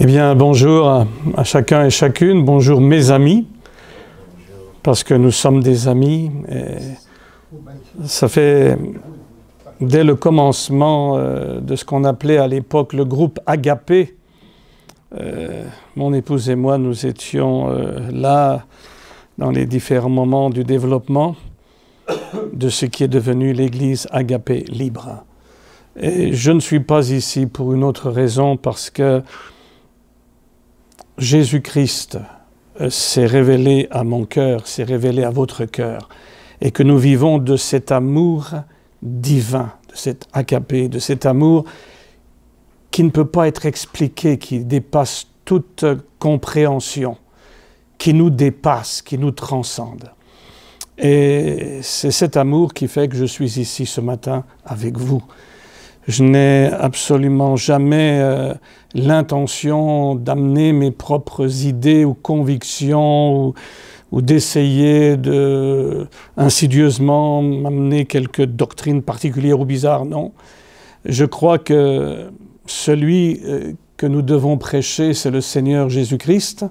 Eh bien, bonjour à chacun et chacune, bonjour mes amis, parce que nous sommes des amis. Et ça fait, dès le commencement de ce qu'on appelait à l'époque le groupe Agapé, mon épouse et moi, nous étions là dans les différents moments du développement de ce qui est devenu l'Église Agapé Libre. Et je ne suis pas ici pour une autre raison, parce que Jésus-Christ s'est révélé à mon cœur, s'est révélé à votre cœur, et que nous vivons de cet amour divin, de cet agapé, de cet amour qui ne peut pas être expliqué, qui dépasse toute compréhension, qui nous dépasse, qui nous transcende. Et c'est cet amour qui fait que je suis ici ce matin avec vous. Je n'ai absolument jamais l'intention d'amener mes propres idées ou convictions ou d'essayer insidieusement m'amener quelques doctrines particulières ou bizarres, non. Je crois que celui que nous devons prêcher, c'est le Seigneur Jésus-Christ.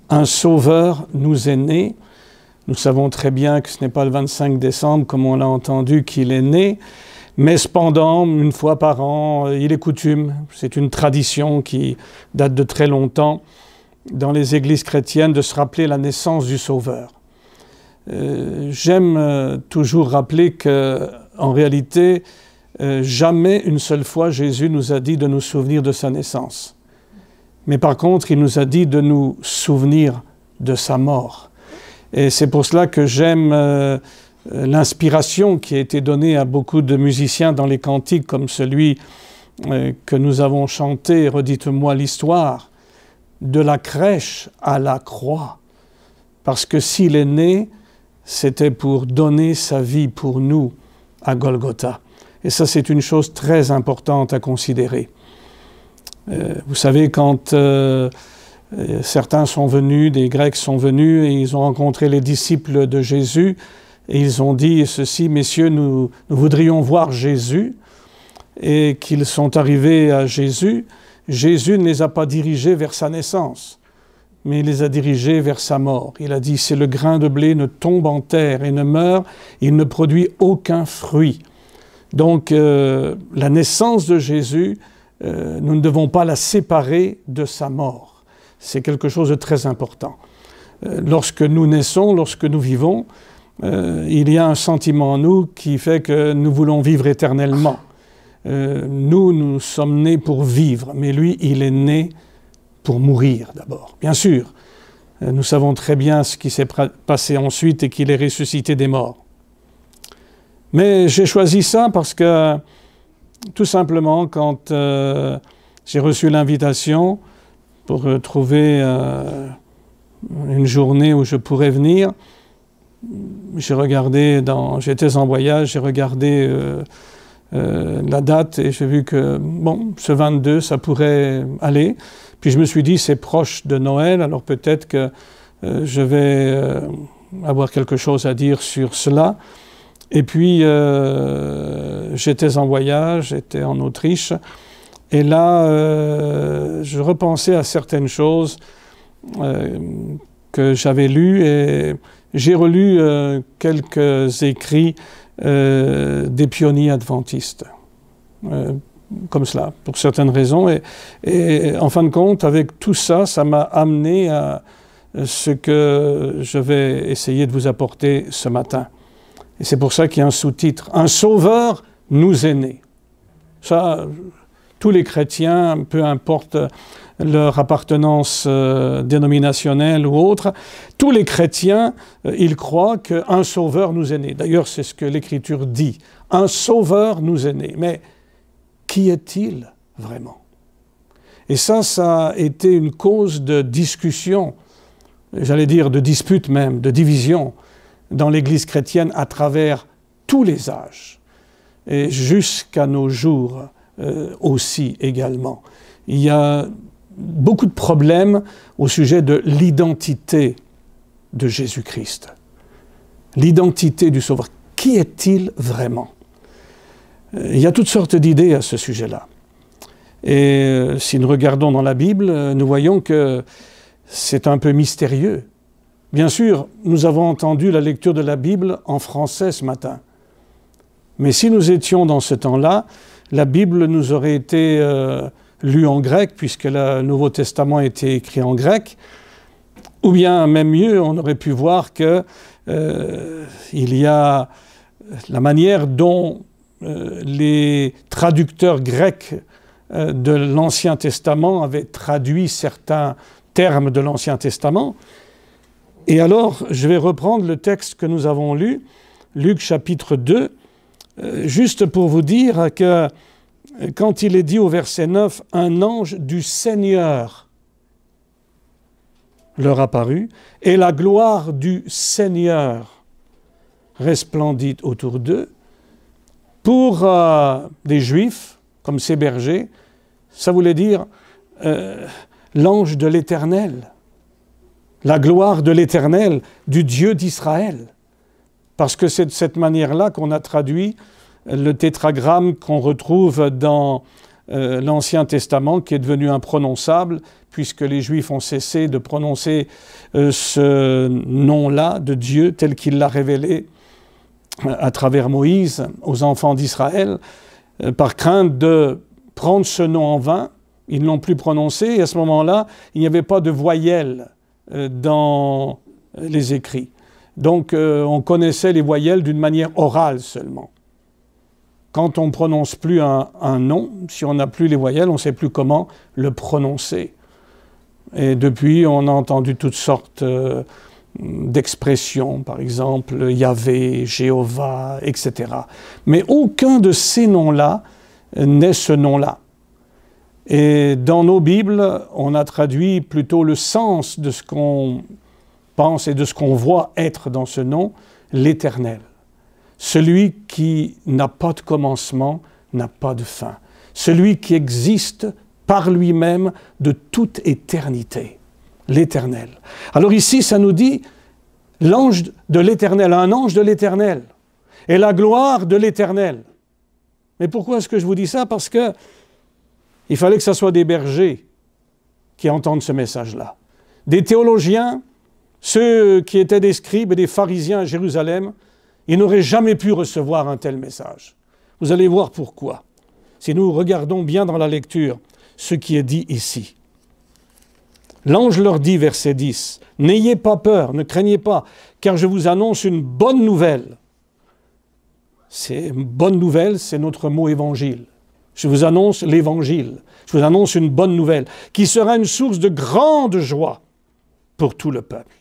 Un sauveur nous est né. Nous savons très bien que ce n'est pas le 25 décembre, comme on l'a entendu, qu'il est né. Mais cependant, une fois par an, il est coutume, c'est une tradition qui date de très longtemps, dans les églises chrétiennes, de se rappeler la naissance du Sauveur. J'aime toujours rappeler qu'en réalité, jamais une seule fois Jésus nous a dit de nous souvenir de sa naissance. Mais par contre, il nous a dit de nous souvenir de sa mort. Et c'est pour cela que j'aime l'inspiration qui a été donnée à beaucoup de musiciens dans les cantiques, comme celui que nous avons chanté, redites-moi l'histoire, de la crèche à la croix. Parce que s'il est né, c'était pour donner sa vie pour nous à Golgotha. Et ça, c'est une chose très importante à considérer. Vous savez, quand certains sont venus, des Grecs sont venus, et ils ont rencontré les disciples de Jésus, et ils ont dit ceci: messieurs, nous voudrions voir Jésus. Et qu'ils sont arrivés à Jésus, Jésus ne les a pas dirigés vers sa naissance, mais il les a dirigés vers sa mort. Il a dit: si le grain de blé ne tombe en terre et ne meurt, il ne produit aucun fruit. Donc la naissance de Jésus, nous ne devons pas la séparer de sa mort. C'est quelque chose de très important. Lorsque nous naissons, lorsque nous vivons, il y a un sentiment en nous qui fait que nous voulons vivre éternellement. Nous sommes nés pour vivre, mais lui, il est né pour mourir d'abord. Bien sûr, nous savons très bien ce qui s'est passé ensuite et qu'il est ressuscité des morts. Mais j'ai choisi ça parce que, tout simplement, quand j'ai reçu l'invitation pour trouver une journée où je pourrais venir, j'ai regardé, j'étais en voyage, j'ai regardé la date et j'ai vu que, bon, ce 22, ça pourrait aller. Puis je me suis dit, c'est proche de Noël, alors peut-être que je vais avoir quelque chose à dire sur cela. Et puis, j'étais en voyage, j'étais en Autriche, et là, je repensais à certaines choses que j'avais lues, et j'ai relu quelques écrits des pionniers adventistes, comme cela, pour certaines raisons. Et en fin de compte, avec tout ça, ça m'a amené à ce que je vais essayer de vous apporter ce matin. Et c'est pour ça qu'il y a un sous-titre: « Un sauveur nous est né ». Ça, tous les chrétiens, peu importe leur appartenance dénominationnelle ou autre, tous les chrétiens, ils croient qu'un sauveur nous est né. D'ailleurs, c'est ce que l'Écriture dit. Un sauveur nous est né. Mais qui est-il vraiment? Et ça a été une cause de discussion, j'allais dire de dispute même, de division dans l'Église chrétienne à travers tous les âges et jusqu'à nos jours aussi également. Il y a beaucoup de problèmes au sujet de l'identité de Jésus-Christ. L'identité du Sauveur. Qui est-il vraiment? Il y a toutes sortes d'idées à ce sujet-là. Et si nous regardons dans la Bible, nous voyons que c'est un peu mystérieux. Bien sûr, nous avons entendu la lecture de la Bible en français ce matin. Mais si nous étions dans ce temps-là, la Bible nous aurait été lue en grec, puisque le Nouveau Testament a été écrit en grec. Ou bien, même mieux, on aurait pu voir que il y a la manière dont les traducteurs grecs de l'Ancien Testament avaient traduit certains termes de l'Ancien Testament. Et alors, je vais reprendre le texte que nous avons lu, Luc chapitre 2, juste pour vous dire que quand il est dit au verset 9, « Un ange du Seigneur leur apparut, et la gloire du Seigneur resplendit autour d'eux. » Pour des Juifs, comme ces bergers, ça voulait dire l'ange de l'Éternel, la gloire de l'Éternel, du Dieu d'Israël. Parce que c'est de cette manière-là qu'on a traduit le tétragramme qu'on retrouve dans l'Ancien Testament, qui est devenu imprononçable, puisque les Juifs ont cessé de prononcer ce nom-là de Dieu tel qu'il l'a révélé à travers Moïse aux enfants d'Israël, par crainte de prendre ce nom en vain. Ils ne l'ont plus prononcé, et à ce moment-là, il n'y avait pas de voyelles dans les écrits. Donc, on connaissait les voyelles d'une manière orale seulement. Quand on ne prononce plus un nom, si on n'a plus les voyelles, on ne sait plus comment le prononcer. Et depuis, on a entendu toutes sortes d'expressions, par exemple Yahvé, Jéhovah, etc. Mais aucun de ces noms-là n'est ce nom-là. Et dans nos Bibles, on a traduit plutôt le sens de ce qu'on pense et de ce qu'on voit être dans ce nom, l'Éternel. Celui qui n'a pas de commencement, n'a pas de fin. Celui qui existe par lui-même de toute éternité. L'Éternel. Alors ici, ça nous dit l'ange de l'Éternel, un ange de l'Éternel, et la gloire de l'Éternel. Mais pourquoi est-ce que je vous dis ça? Parce que il fallait que ce soit des bergers qui entendent ce message-là. Des théologiens, ceux qui étaient des scribes et des pharisiens à Jérusalem, ils n'auraient jamais pu recevoir un tel message. Vous allez voir pourquoi. Si nous regardons bien dans la lecture ce qui est dit ici. L'ange leur dit, verset 10, « N'ayez pas peur, ne craignez pas, car je vous annonce une bonne nouvelle. » C'est une bonne nouvelle, c'est notre mot évangile. Je vous annonce l'évangile. Je vous annonce une bonne nouvelle, qui sera une source de grande joie pour tout le peuple.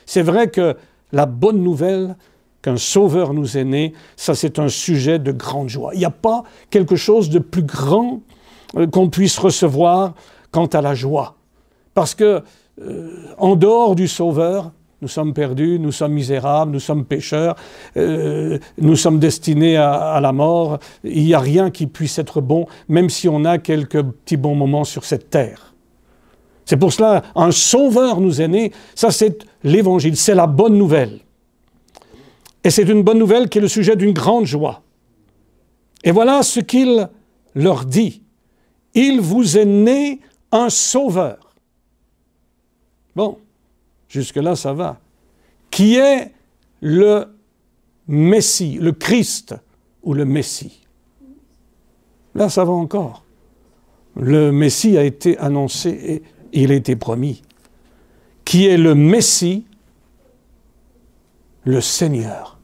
C'est vrai que la bonne nouvelle qu'un sauveur nous est né, ça c'est un sujet de grande joie. Il n'y a pas quelque chose de plus grand qu'on puisse recevoir quant à la joie. Parce que, en dehors du Sauveur, nous sommes perdus, nous sommes misérables, nous sommes pécheurs, nous sommes destinés à la mort. Il n'y a rien qui puisse être bon, même si on a quelques petits bons moments sur cette terre. C'est pour cela, un Sauveur nous est né, ça c'est l'Évangile, c'est la bonne nouvelle. Et c'est une bonne nouvelle qui est le sujet d'une grande joie. Et voilà ce qu'il leur dit. Il vous est né un Sauveur. Bon, jusque-là, ça va. Qui est le Messie, le Christ ou le Messie? Là, ça va encore. Le Messie a été annoncé et il a été promis. Qui est le Messie? Le Seigneur.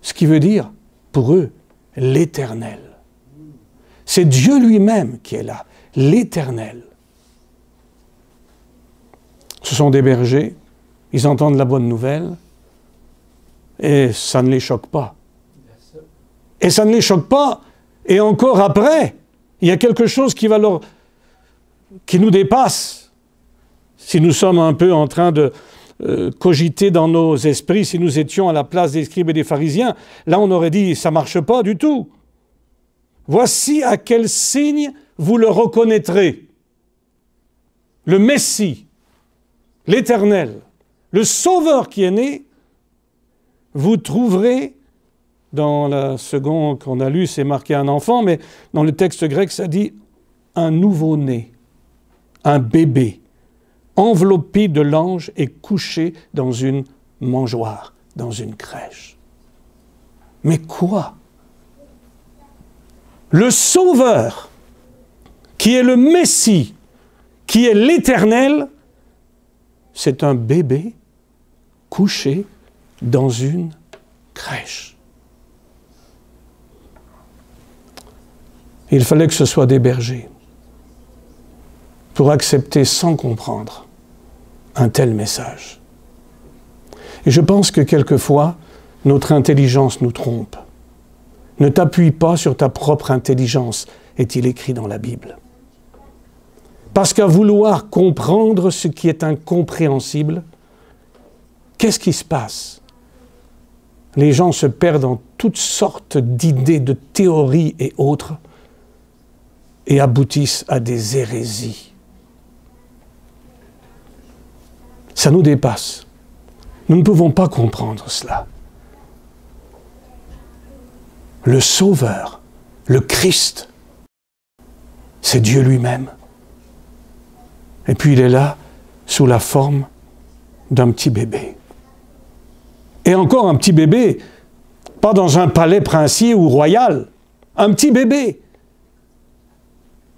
Ce qui veut dire, pour eux, l'Éternel. C'est Dieu lui-même qui est là, l'Éternel. Ce sont des bergers, ils entendent la bonne nouvelle et ça ne les choque pas. Et ça ne les choque pas, et encore après, il y a quelque chose qui nous dépasse. Si nous sommes un peu en train de cogiter dans nos esprits, si nous étions à la place des scribes et des pharisiens, là on aurait dit, ça ne marche pas du tout. Voici à quel signe vous le reconnaîtrez. Le Messie, l'Éternel, le Sauveur qui est né, vous trouverez, dans la seconde qu'on a lue, c'est marqué un enfant, mais dans le texte grec, ça dit un nouveau-né, un bébé, enveloppé de l'ange et couché dans une mangeoire, dans une crèche. Mais quoi? Le Sauveur, qui est le Messie, qui est l'Éternel, c'est un bébé couché dans une crèche. Il fallait que ce soit des bergers pour accepter sans comprendre un tel message. Et je pense que quelquefois, notre intelligence nous trompe. Ne t'appuie pas sur ta propre intelligence, est-il écrit dans la Bible. Parce qu'à vouloir comprendre ce qui est incompréhensible, qu'est-ce qui se passe? Les gens se perdent dans toutes sortes d'idées, de théories et autres, et aboutissent à des hérésies. Ça nous dépasse. Nous ne pouvons pas comprendre cela. Le Sauveur, le Christ, c'est Dieu lui-même. Et puis il est là sous la forme d'un petit bébé. Et encore un petit bébé, pas dans un palais princier ou royal, un petit bébé,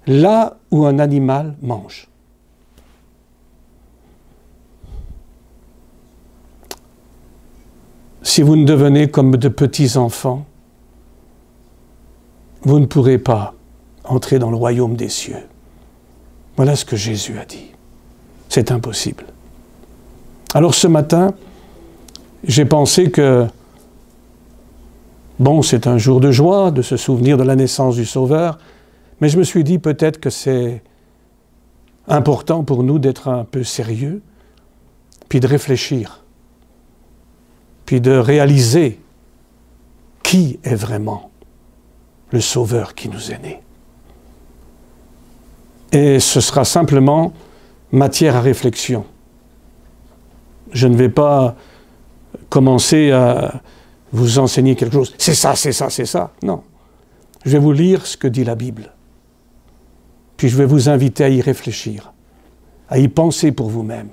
là où un animal mange. Si vous ne devenez comme de petits enfants, vous ne pourrez pas entrer dans le royaume des cieux. Voilà ce que Jésus a dit. C'est impossible. Alors ce matin, j'ai pensé que, bon, c'est un jour de joie de se souvenir de la naissance du Sauveur, mais je me suis dit peut-être que c'est important pour nous d'être un peu sérieux, puis de réfléchir, puis de réaliser qui est vraiment le Sauveur qui nous est né. Et ce sera simplement matière à réflexion. Je ne vais pas commencer à vous enseigner quelque chose. C'est ça, c'est ça, c'est ça. Non. Je vais vous lire ce que dit la Bible. Puis je vais vous inviter à y réfléchir, à y penser pour vous-même.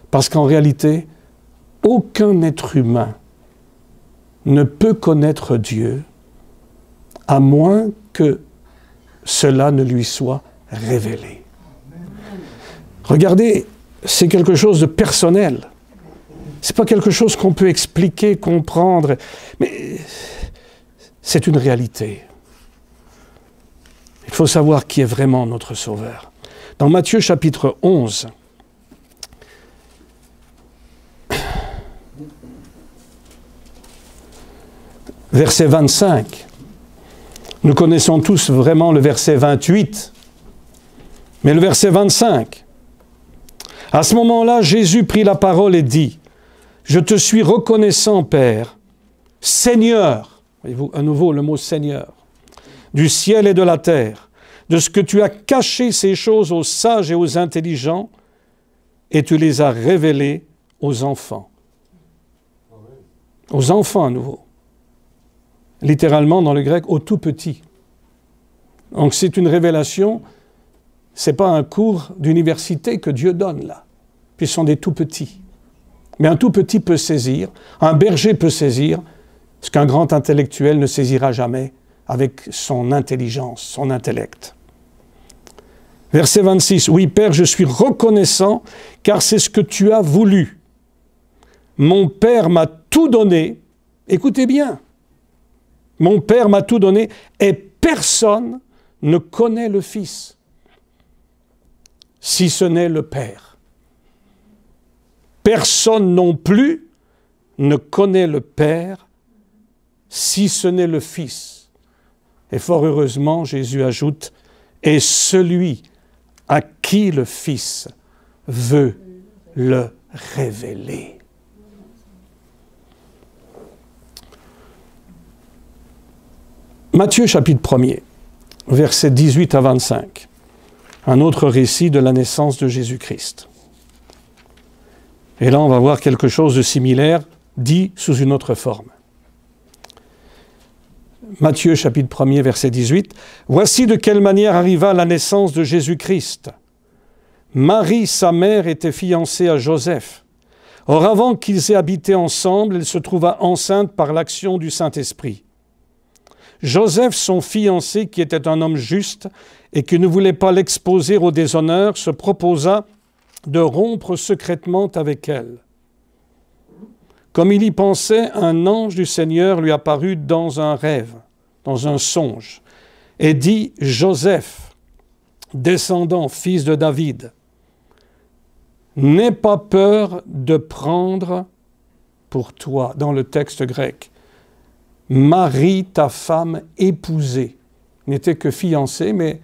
Parce qu'en réalité, aucun être humain ne peut connaître Dieu à moins que cela ne lui soit révélé. Regardez, c'est quelque chose de personnel. Ce n'est pas quelque chose qu'on peut expliquer, comprendre, mais c'est une réalité. Il faut savoir qui est vraiment notre Sauveur. Dans Matthieu chapitre 11, verset 25, nous connaissons tous vraiment le verset 28, mais le verset 25, à ce moment-là, Jésus prit la parole et dit, « Je te suis reconnaissant, Père, Seigneur, voyez-vous, à nouveau le mot Seigneur, du ciel et de la terre, de ce que tu as caché ces choses aux sages et aux intelligents, et tu les as révélées aux enfants. » Aux enfants à nouveau. Littéralement, dans le grec, au tout petit. Donc c'est une révélation, ce n'est pas un cours d'université que Dieu donne là, puis ce sont des tout petits. Mais un tout petit peut saisir, un berger peut saisir, ce qu'un grand intellectuel ne saisira jamais avec son intelligence, son intellect. Verset 26, « Oui, Père, je suis reconnaissant, car c'est ce que tu as voulu. Mon Père m'a tout donné. » Écoutez bien. « Mon Père m'a tout donné, et personne ne connaît le Fils, si ce n'est le Père. Personne non plus ne connaît le Père, si ce n'est le Fils. » Et fort heureusement, Jésus ajoute, « Et celui à qui le Fils veut le révéler. » Matthieu chapitre 1er, versets 18 à 25. Un autre récit de la naissance de Jésus-Christ. Et là, on va voir quelque chose de similaire, dit sous une autre forme. Matthieu chapitre 1er, verset 18. « Voici de quelle manière arriva la naissance de Jésus-Christ. Marie, sa mère, était fiancée à Joseph. Or, avant qu'ils aient habité ensemble, elle se trouva enceinte par l'action du Saint-Esprit. Joseph, son fiancé, qui était un homme juste et qui ne voulait pas l'exposer au déshonneur, se proposa de rompre secrètement avec elle. Comme il y pensait, un ange du Seigneur lui apparut dans un rêve, dans un songe, et dit, « Joseph, descendant, fils de David, n'aie pas peur de prendre pour toi, dans le texte grec, Marie, ta femme épousée. » N'était que fiancée, mais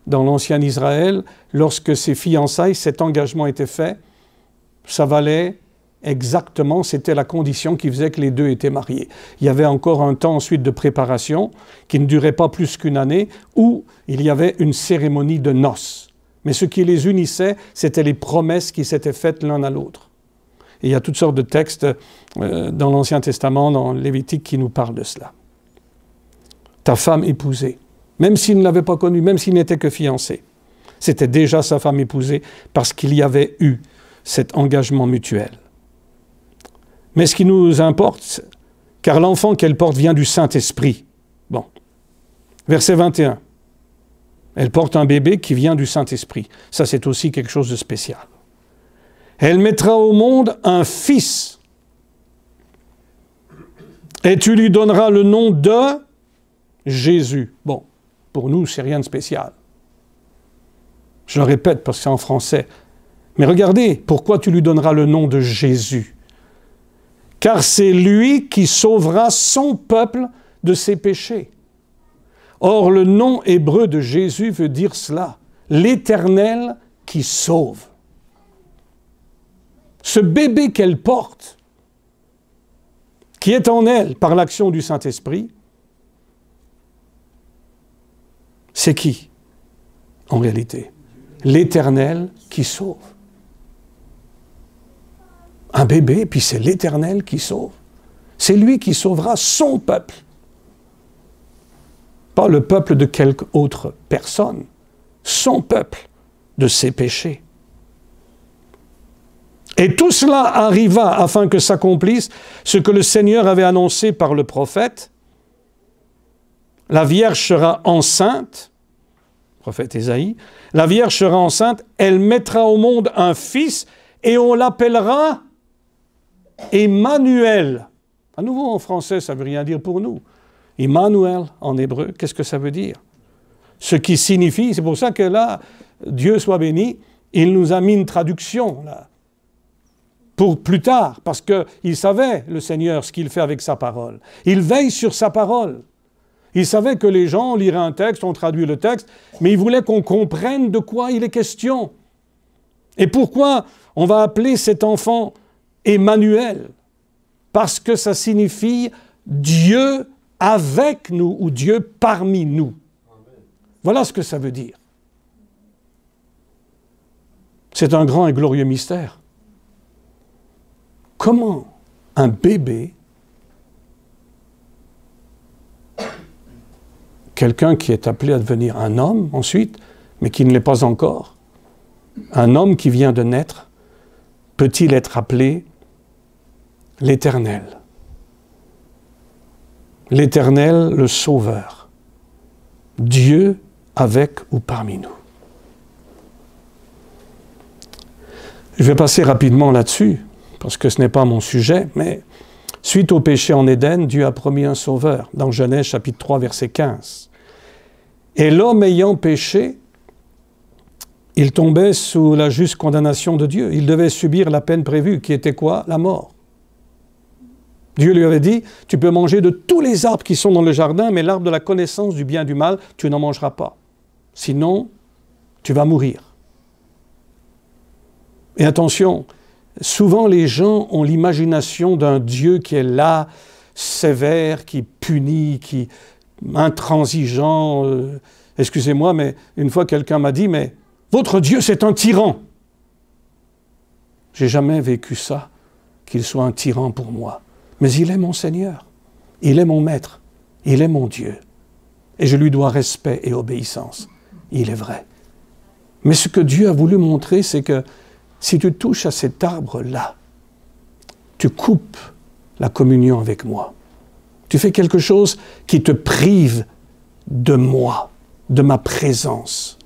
dans l'ancien Israël, lorsque ces fiançailles, cet engagement était fait, ça valait exactement, c'était la condition qui faisait que les deux étaient mariés. Il y avait encore un temps ensuite de préparation qui ne durait pas plus qu'une année, où il y avait une cérémonie de noces. Mais ce qui les unissait, c'était les promesses qui s'étaient faites l'un à l'autre. Et il y a toutes sortes de textes dans l'Ancien Testament, dans Lévitique, qui nous parlent de cela. Ta femme épousée, même s'il ne l'avait pas connue, même s'il n'était que fiancé, c'était déjà sa femme épousée parce qu'il y avait eu cet engagement mutuel. Mais ce qui nous importe, car l'enfant qu'elle porte vient du Saint-Esprit. Bon, verset 21. Elle porte un bébé qui vient du Saint-Esprit. Ça, c'est aussi quelque chose de spécial. Elle mettra au monde un fils. Et tu lui donneras le nom de Jésus. Bon, pour nous, c'est rien de spécial. Je le répète parce que c'est en français. Mais regardez, pourquoi tu lui donneras le nom de Jésus? Car c'est lui qui sauvera son peuple de ses péchés. Or, le nom hébreu de Jésus veut dire cela, l'Éternel qui sauve. Ce bébé qu'elle porte, qui est en elle par l'action du Saint-Esprit, c'est qui, en réalité? L'Éternel qui sauve. Un bébé, puis c'est l'Éternel qui sauve. C'est lui qui sauvera son peuple. Pas le peuple de quelque autre personne. Son peuple de ses péchés. Et tout cela arriva afin que s'accomplisse ce que le Seigneur avait annoncé par le prophète. La Vierge sera enceinte, prophète Ésaïe, la Vierge sera enceinte, elle mettra au monde un fils et on l'appellera Emmanuel. À nouveau en français, ça ne veut rien dire pour nous. Emmanuel en hébreu, qu'est-ce que ça veut dire? Ce qui signifie, c'est pour ça que là, Dieu soit béni, il nous a mis une traduction là, pour plus tard, parce qu'il savait, le Seigneur, ce qu'il fait avec sa parole. Il veille sur sa parole. Il savait que les gens liraient un texte, on traduit le texte, mais il voulait qu'on comprenne de quoi il est question. Et pourquoi on va appeler cet enfant Emmanuel? Parce que ça signifie Dieu avec nous ou Dieu parmi nous. Voilà ce que ça veut dire. C'est un grand et glorieux mystère. Comment un bébé, quelqu'un qui est appelé à devenir un homme ensuite, mais qui ne l'est pas encore, un homme qui vient de naître, peut-il être appelé l'Éternel? L'Éternel, le Sauveur. Dieu avec ou parmi nous. Je vais passer rapidement là-dessus, parce que ce n'est pas mon sujet, mais suite au péché en Éden, Dieu a promis un Sauveur, dans Genèse chapitre 3, verset 15. Et l'homme ayant péché, il tombait sous la juste condamnation de Dieu. Il devait subir la peine prévue, qui était quoi? La mort. Dieu lui avait dit, tu peux manger de tous les arbres qui sont dans le jardin, mais l'arbre de la connaissance du bien et du mal, tu n'en mangeras pas. Sinon, tu vas mourir. Et attention, souvent les gens ont l'imagination d'un Dieu qui est là, sévère, qui punit, qui intransigeant. Excusez-moi, mais une fois quelqu'un m'a dit, mais votre Dieu c'est un tyran. J'ai jamais vécu ça, qu'il soit un tyran pour moi. Mais il est mon Seigneur, il est mon Maître, Il est mon Dieu. Et je lui dois respect et obéissance. Il est vrai. Mais ce que Dieu a voulu montrer, c'est que si tu touches à cet arbre-là, tu coupes la communion avec moi. Tu fais quelque chose qui te prive de moi, de ma présence.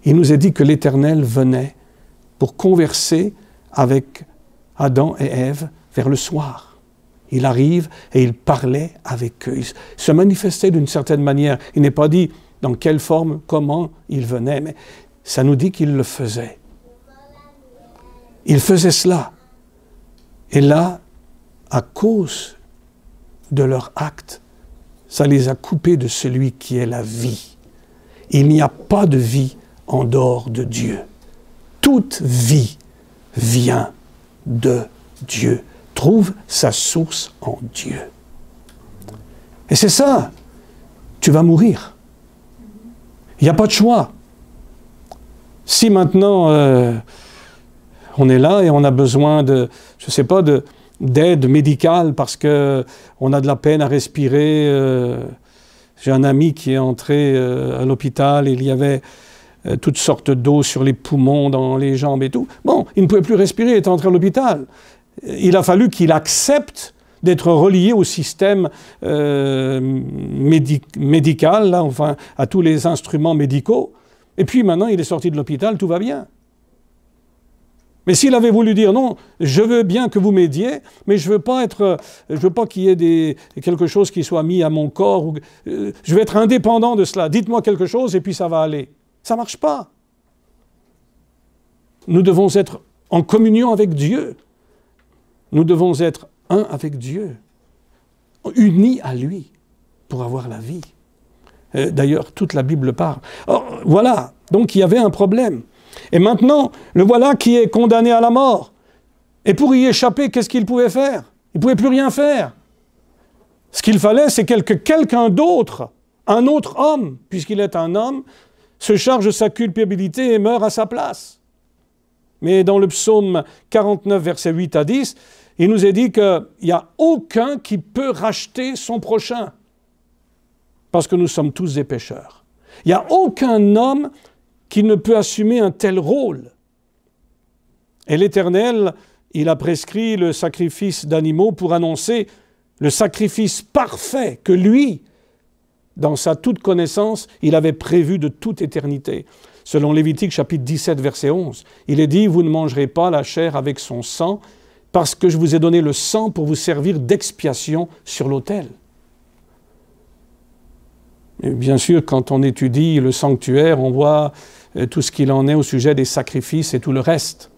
Il nous est dit que l'Éternel venait pour converser avec Adam et Ève vers le soir. Il arrive et il parlait avec eux. Il se manifestait d'une certaine manière. Il n'est pas dit dans quelle forme, comment il venait, mais ça nous dit qu'il le faisait. Il faisait cela. Et là, à cause de leur acte, ça les a coupés de celui qui est la vie. Il n'y a pas de vie en dehors de Dieu. Toute vie vient de Dieu, trouve sa source en Dieu. Et c'est ça, tu vas mourir. Il n'y a pas de choix. Si maintenant on est là et on a besoin de, je ne sais pas, d'aide médicale parce qu'on a de la peine à respirer. J'ai un ami qui est entré à l'hôpital et il y avait toutes sortes d'eau sur les poumons, dans les jambes et tout. Bon, il ne pouvait plus respirer, il est entré à l'hôpital. Il a fallu qu'il accepte d'être relié au système médical, là, enfin, à tous les instruments médicaux. Et puis maintenant, il est sorti de l'hôpital, tout va bien. Mais s'il avait voulu dire non, je veux bien que vous m'aidiez, mais je veux pas qu'il y ait quelque chose qui soit mis à mon corps. Je veux être indépendant de cela. Dites-moi quelque chose et puis ça va aller. Ça ne marche pas. Nous devons être en communion avec Dieu. Nous devons être un avec Dieu, unis à lui pour avoir la vie. D'ailleurs, toute la Bible parle. Or, voilà, donc il y avait un problème. Et maintenant, le voilà qui est condamné à la mort. Et pour y échapper, qu'est-ce qu'il pouvait faire? Il ne pouvait plus rien faire. Ce qu'il fallait, c'est que quelqu'un d'autre, un autre homme, puisqu'il est un homme, se charge de sa culpabilité et meurt à sa place. Mais dans le psaume 49, versets 8 à 10, il nous est dit qu'il n'y a aucun qui peut racheter son prochain, parce que nous sommes tous des pécheurs. Il n'y a aucun homme qui ne peut assumer un tel rôle. Et l'Éternel, il a prescrit le sacrifice d'animaux pour annoncer le sacrifice parfait que lui, dans sa toute connaissance, il avait prévu de toute éternité. Selon Lévitique chapitre 17, verset 11, il est dit « Vous ne mangerez pas la chair avec son sang, parce que je vous ai donné le sang pour vous servir d'expiation sur l'autel. » Et bien sûr, quand on étudie le sanctuaire, on voit tout ce qu'il en est au sujet des sacrifices et tout le reste.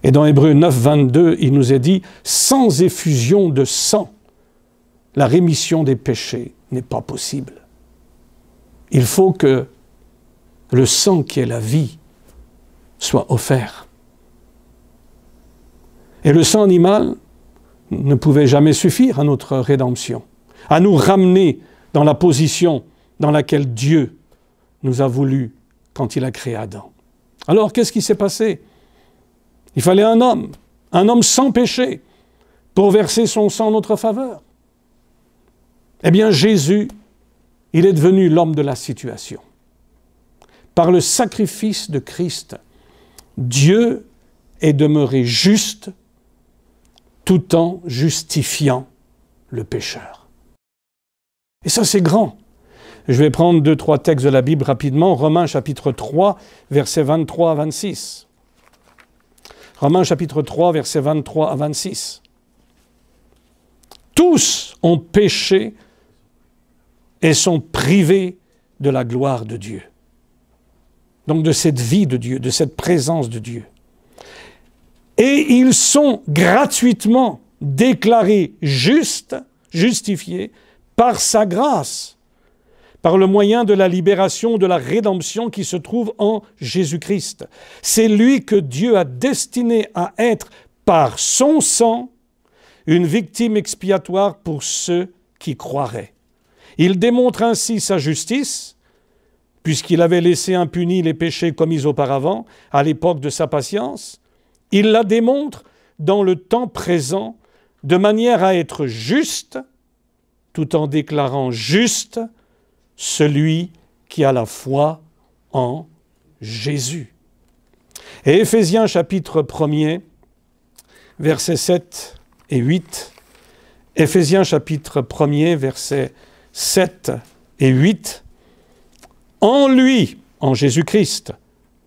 Et dans Hébreux 9, 22, il nous est dit « Sans effusion de sang, la rémission des péchés n'est pas possible. » Il faut que le sang qui est la vie soit offert. Et le sang animal ne pouvait jamais suffire à notre rédemption, à nous ramener dans la position dans laquelle Dieu nous a voulu quand il a créé Adam. Alors, qu'est-ce qui s'est passé? Il fallait un homme sans péché, pour verser son sang en notre faveur. Eh bien, Jésus, il est devenu l'homme de la situation. Par le sacrifice de Christ, Dieu est demeuré juste tout en justifiant le pécheur. Et ça, c'est grand. Je vais prendre 2-3 textes de la Bible rapidement. Romains chapitre 3, versets 23 à 26. Romains chapitre 3, versets 23 à 26. Tous ont péché et sont privés de la gloire de Dieu. Donc de cette vie de Dieu, de cette présence de Dieu. Et ils sont gratuitement déclarés justes, justifiés, par sa grâce, par le moyen de la libération, de la rédemption qui se trouve en Jésus-Christ. C'est lui que Dieu a destiné à être, par son sang, une victime expiatoire pour ceux qui croiraient. Il démontre ainsi sa justice, puisqu'il avait laissé impunis les péchés commis auparavant, à l'époque de sa patience. Il la démontre dans le temps présent, de manière à être juste tout en déclarant juste celui qui a la foi en Jésus. Et Éphésiens chapitre 1er, versets 7 et 8. Éphésiens chapitre 1er, versets 7 et 8. En lui, en Jésus-Christ,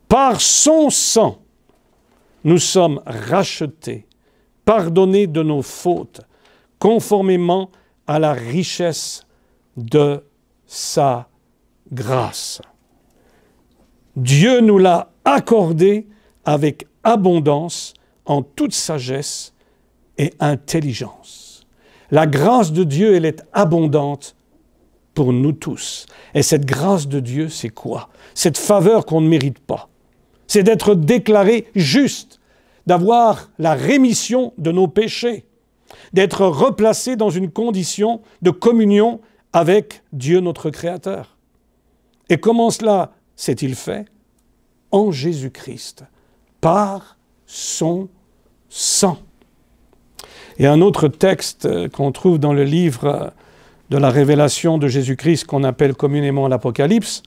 par son sang, nous sommes rachetés, pardonnés de nos fautes, conformément à la richesse de sa grâce. Dieu nous l'a accordé avec abondance en toute sagesse et intelligence. La grâce de Dieu, elle est abondante pour nous tous. Et cette grâce de Dieu, c'est quoi? Cette faveur qu'on ne mérite pas. C'est d'être déclaré juste, d'avoir la rémission de nos péchés, d'être replacé dans une condition de communion avec Dieu notre Créateur. Et comment cela s'est-il fait? En Jésus-Christ, par son sang. Et un autre texte qu'on trouve dans le livre de la révélation de Jésus-Christ, qu'on appelle communément l'Apocalypse,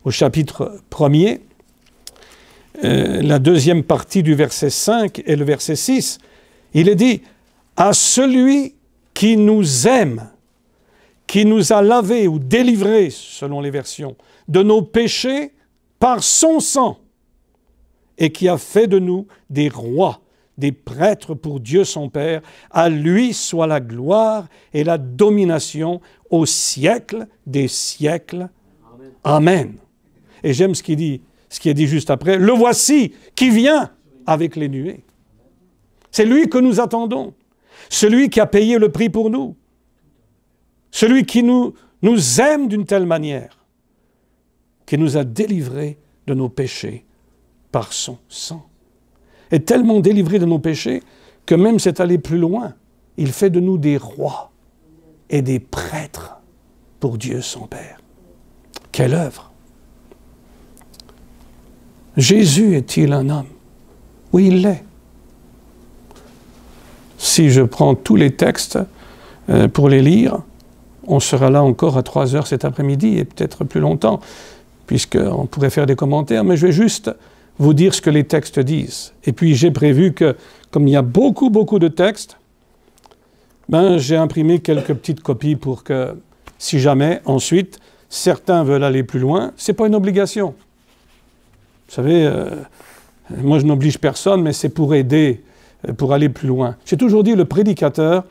au chapitre 1er, la deuxième partie du verset 5 et le verset 6, il est dit « À celui qui nous aime, qui nous a lavés ou délivrés, selon les versions, de nos péchés par son sang, et qui a fait de nous des rois, des prêtres pour Dieu son Père, à lui soit la gloire et la domination au siècle des siècles. Amen. Amen. » Et j'aime ce qui est dit juste après, « Le voici qui vient avec les nuées. » C'est lui que nous attendons, celui qui a payé le prix pour nous, celui qui nous aime d'une telle manière, qui nous a délivrés de nos péchés par son sang. Et tellement délivrés de nos péchés que même c'est allé plus loin. Il fait de nous des rois et des prêtres pour Dieu son Père. Quelle œuvre! Jésus est-il un homme? Oui, il l'est. Si je prends tous les textes pour les lire, on sera là encore à 3 heures cet après-midi et peut-être plus longtemps, puisqu'on pourrait faire des commentaires, mais je vais juste vous dire ce que les textes disent. Et puis j'ai prévu que, comme il y a beaucoup de textes, j'ai imprimé quelques petites copies pour que, si jamais, ensuite, certains veulent aller plus loin, ce n'est pas une obligation. Vous savez, moi je n'oblige personne, mais c'est pour aider, pour aller plus loin. J'ai toujours dit, le prédicateur,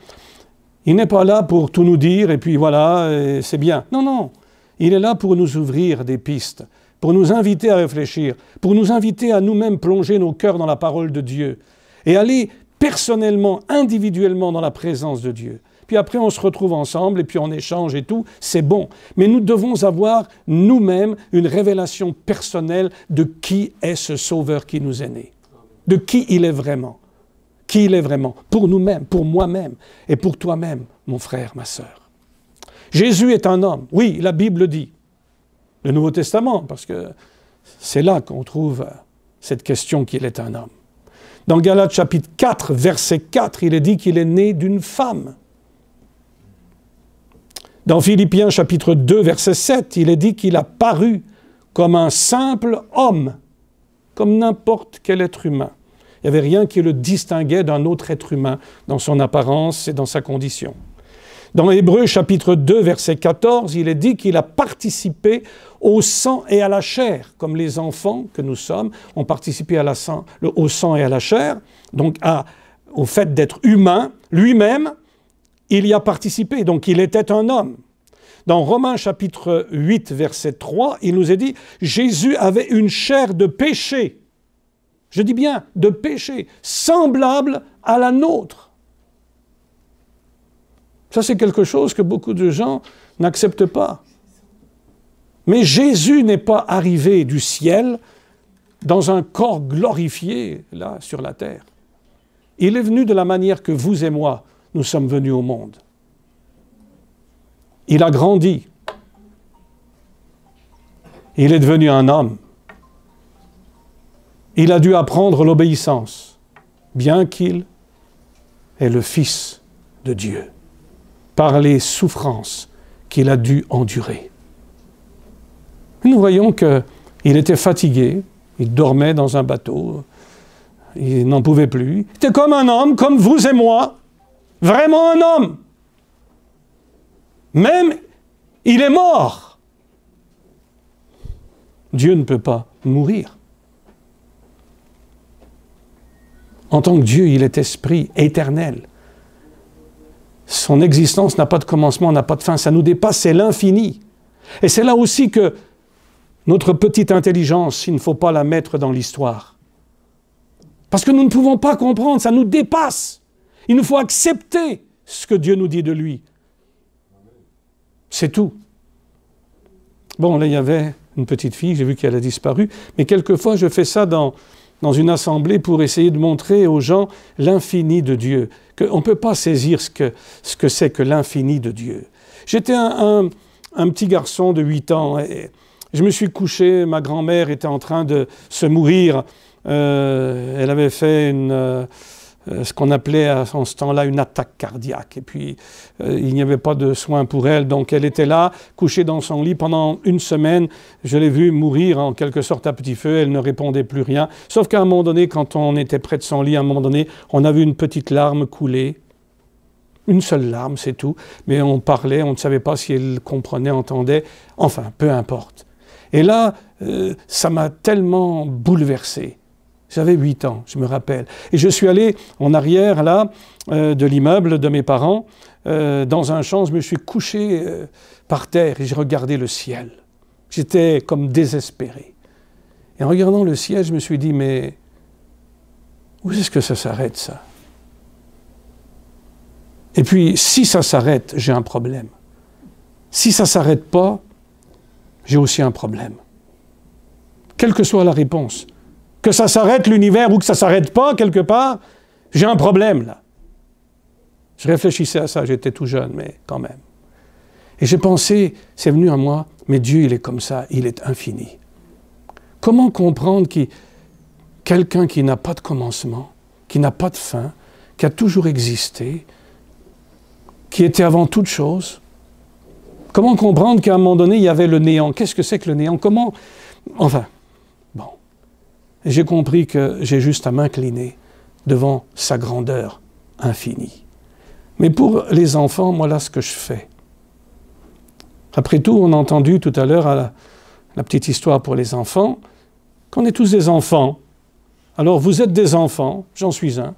il n'est pas là pour tout nous dire, et puis voilà, c'est bien. Non, non, il est là pour nous ouvrir des pistes, pour nous inviter à réfléchir, pour nous inviter à nous-mêmes plonger nos cœurs dans la parole de Dieu et aller personnellement, individuellement dans la présence de Dieu. Puis après, on se retrouve ensemble et puis on échange et tout, c'est bon. Mais nous devons avoir nous-mêmes une révélation personnelle de qui est ce Sauveur qui nous est né, de qui il est vraiment, pour nous-mêmes, pour moi-même et pour toi-même, mon frère, ma sœur. Jésus est un homme, oui, la Bible dit. Le Nouveau Testament, parce que c'est là qu'on trouve cette question qu'il est un homme. Dans Galates chapitre 4, verset 4, il est dit qu'il est né d'une femme. Dans Philippiens chapitre 2, verset 7, il est dit qu'il a paru comme un simple homme, comme n'importe quel être humain. Il n'y avait rien qui le distinguait d'un autre être humain dans son apparence et dans sa condition. Dans Hébreux chapitre 2, verset 14, il est dit qu'il a participé au sang et à la chair, comme les enfants que nous sommes ont participé au sang et à la chair, donc au fait d'être humain, lui-même, il y a participé, donc il était un homme. Dans Romains chapitre 8, verset 3, il nous est dit « Jésus avait une chair de péché », je dis bien de péché, semblable à la nôtre. Ça, c'est quelque chose que beaucoup de gens n'acceptent pas. Mais Jésus n'est pas arrivé du ciel dans un corps glorifié, là, sur la terre. Il est venu de la manière que vous et moi, nous sommes venus au monde. Il a grandi. Il est devenu un homme. Il a dû apprendre l'obéissance, bien qu'il est le Fils de Dieu. par les souffrances qu'il a dû endurer. Nous voyons qu'il était fatigué, il dormait dans un bateau, il n'en pouvait plus. Il était comme un homme, comme vous et moi, vraiment un homme. Même, il est mort. Dieu ne peut pas mourir. En tant que Dieu, il est esprit éternel. Son existence n'a pas de commencement, n'a pas de fin. Ça nous dépasse, c'est l'infini. Et c'est là aussi que notre petite intelligence, il ne faut pas la mettre dans l'histoire. Parce que nous ne pouvons pas comprendre, ça nous dépasse. Il nous faut accepter ce que Dieu nous dit de lui. C'est tout. Bon, là, il y avait une petite fille, j'ai vu qu'elle a disparu, mais quelquefois, je fais ça dans une assemblée pour essayer de montrer aux gens l'infini de Dieu. On ne peut pas saisir ce que c'est que l'infini de Dieu. J'étais un petit garçon de 8 ans et je me suis couché, ma grand-mère était en train de se mourir. Elle avait fait ce qu'on appelait à ce temps-là une attaque cardiaque. Et puis, il n'y avait pas de soins pour elle. Donc, elle était là, couchée dans son lit pendant 1 semaine. Je l'ai vue mourir en quelque sorte à petit feu. Elle ne répondait plus rien. Sauf qu'à un moment donné, quand on était près de son lit, à un moment donné, on a vu une petite larme couler. Une seule larme, c'est tout. Mais on parlait, on ne savait pas si elle comprenait, entendait. Enfin, peu importe. Et là, ça m'a tellement bouleversé. J'avais 8 ans, je me rappelle. Et je suis allé en arrière, là, de l'immeuble de mes parents, dans un champ, je me suis couché par terre et j'ai regardé le ciel. J'étais comme désespéré. Et en regardant le ciel, je me suis dit, mais où est-ce que ça s'arrête, ça? Et puis, si ça s'arrête, j'ai un problème. Si ça ne s'arrête pas, j'ai aussi un problème. Quelle que soit la réponse. Que ça s'arrête l'univers ou que ça ne s'arrête pas quelque part, j'ai un problème là. Je réfléchissais à ça, j'étais tout jeune, mais quand même. Et j'ai pensé, c'est venu à moi, mais Dieu il est comme ça, il est infini. Comment comprendre quelqu'un qui n'a pas de commencement, qui n'a pas de fin, qui a toujours existé, qui était avant toute chose? Comment comprendre qu'à un moment donné, il y avait le néant? Qu'est-ce que c'est que le néant? Comment? Enfin, bon. Et j'ai compris que j'ai juste à m'incliner devant sa grandeur infinie. Mais pour les enfants, moi, là, ce que je fais. Après tout, on a entendu tout à l'heure la petite histoire pour les enfants, qu'on est tous des enfants. Alors, vous êtes des enfants, j'en suis un.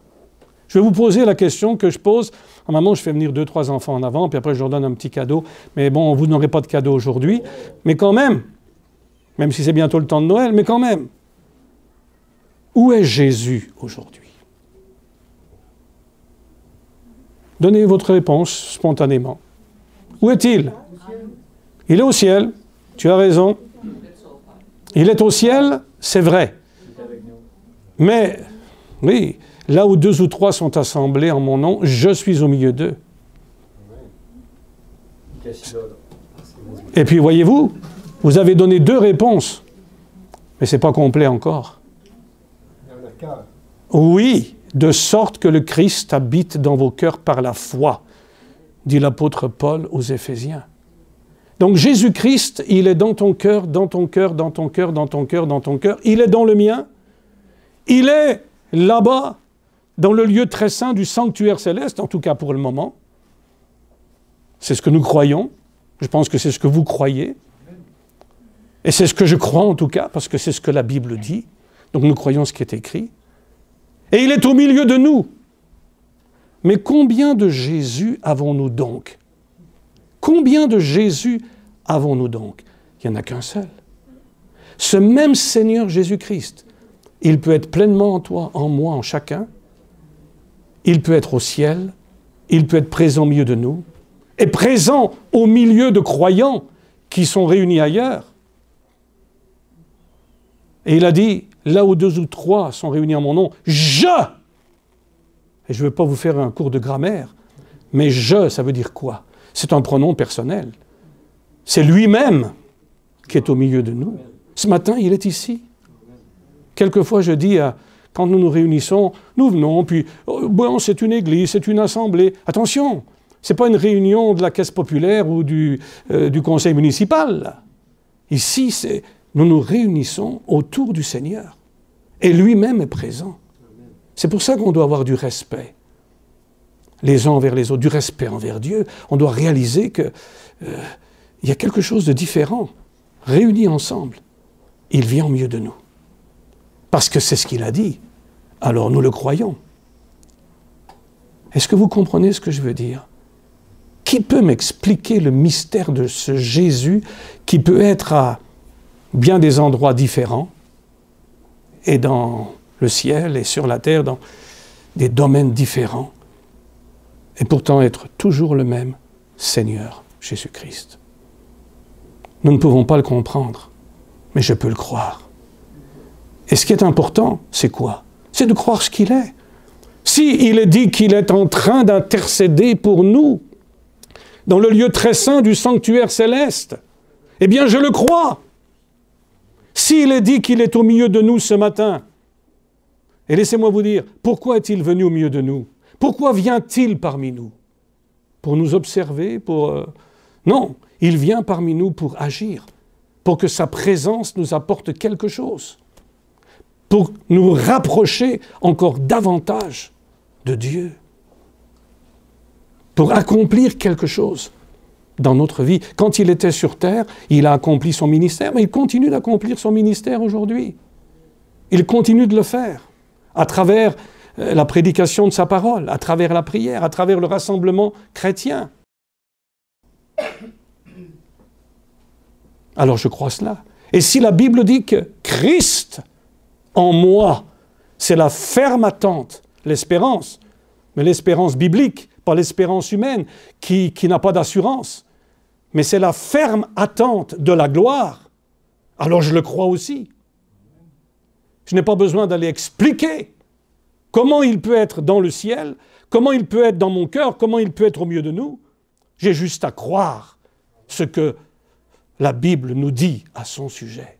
Je vais vous poser la question que je pose. Normalement, je fais venir 2, 3 enfants en avant, puis après, je leur donne un petit cadeau. Mais bon, vous n'aurez pas de cadeau aujourd'hui. Mais quand même si c'est bientôt le temps de Noël, mais quand même. Où est Jésus aujourd'hui? Donnez votre réponse spontanément. Où est-il? Il est au ciel. Tu as raison. Il est au ciel, c'est vrai. Mais, oui, là où 2 ou 3 sont assemblés en mon nom, je suis au milieu d'eux. Et puis, voyez-vous, vous avez donné 2 réponses, mais ce n'est pas complet encore. Oui, de sorte que le Christ habite dans vos cœurs par la foi, dit l'apôtre Paul aux Éphésiens. Donc Jésus-Christ, il est dans ton cœur, dans ton cœur, dans ton cœur, dans ton cœur, dans ton cœur. Il est dans le mien. Il est là-bas, dans le lieu très saint du sanctuaire céleste, en tout cas pour le moment. C'est ce que nous croyons. Je pense que c'est ce que vous croyez. Et c'est ce que je crois en tout cas, parce que c'est ce que la Bible dit. Donc nous croyons ce qui est écrit. Et il est au milieu de nous. Mais combien de Jésus avons-nous donc? Combien de Jésus avons-nous donc? Il n'y en a qu'un seul. Ce même Seigneur Jésus-Christ, il peut être pleinement en toi, en moi, en chacun. Il peut être au ciel. Il peut être présent au milieu de nous. Et présent au milieu de croyants qui sont réunis ailleurs. Et il a dit, là où 2 ou 3 sont réunis en mon nom, je! Et je ne veux pas vous faire un cours de grammaire, mais je, ça veut dire quoi? C'est un pronom personnel. C'est lui-même qui est au milieu de nous. Ce matin, il est ici. Quelquefois, je dis, quand nous nous réunissons, nous venons, puis, bon, c'est une église, c'est une assemblée. Attention, Ce n'est pas une réunion de la caisse populaire ou du conseil municipal. Là. Ici, nous nous réunissons autour du Seigneur. Et lui-même est présent. C'est pour ça qu'on doit avoir du respect. Les uns envers les autres, du respect envers Dieu. On doit réaliser qu'il y a quelque chose de différent. Réunis ensemble, il vient au milieu de nous. Parce que c'est ce qu'il a dit. Alors nous le croyons. Est-ce que vous comprenez ce que je veux dire? Qui peut m'expliquer le mystère de ce Jésus qui peut être à bien des endroits différents et dans le ciel et sur la terre, dans des domaines différents, et pourtant être toujours le même Seigneur Jésus-Christ? Nous ne pouvons pas le comprendre, mais je peux le croire. Et ce qui est important, c'est quoi? C'est de croire ce qu'il est. S'il est dit qu'il est en train d'intercéder pour nous, dans le lieu très saint du sanctuaire céleste, eh bien je le crois. S'il est dit qu'il est au milieu de nous ce matin, et laissez-moi vous dire, pourquoi est-il venu au milieu de nous? Pourquoi vient-il parmi nous? Pour nous observer, Non, il vient parmi nous pour agir, pour que sa présence nous apporte quelque chose, pour nous rapprocher encore davantage de Dieu, pour accomplir quelque chose dans notre vie. Quand il était sur terre, il a accompli son ministère, mais il continue d'accomplir son ministère aujourd'hui. Il continue de le faire à travers la prédication de sa parole, à travers la prière, à travers le rassemblement chrétien. Alors je crois cela. Et si la Bible dit que Christ en moi, c'est la ferme attente, l'espérance, mais l'espérance biblique, pas l'espérance humaine, qui n'a pas d'assurance, mais c'est la ferme attente de la gloire, alors je le crois aussi. Je n'ai pas besoin d'aller expliquer comment il peut être dans le ciel, comment il peut être dans mon cœur, comment il peut être au milieu de nous. J'ai juste à croire ce que la Bible nous dit à son sujet.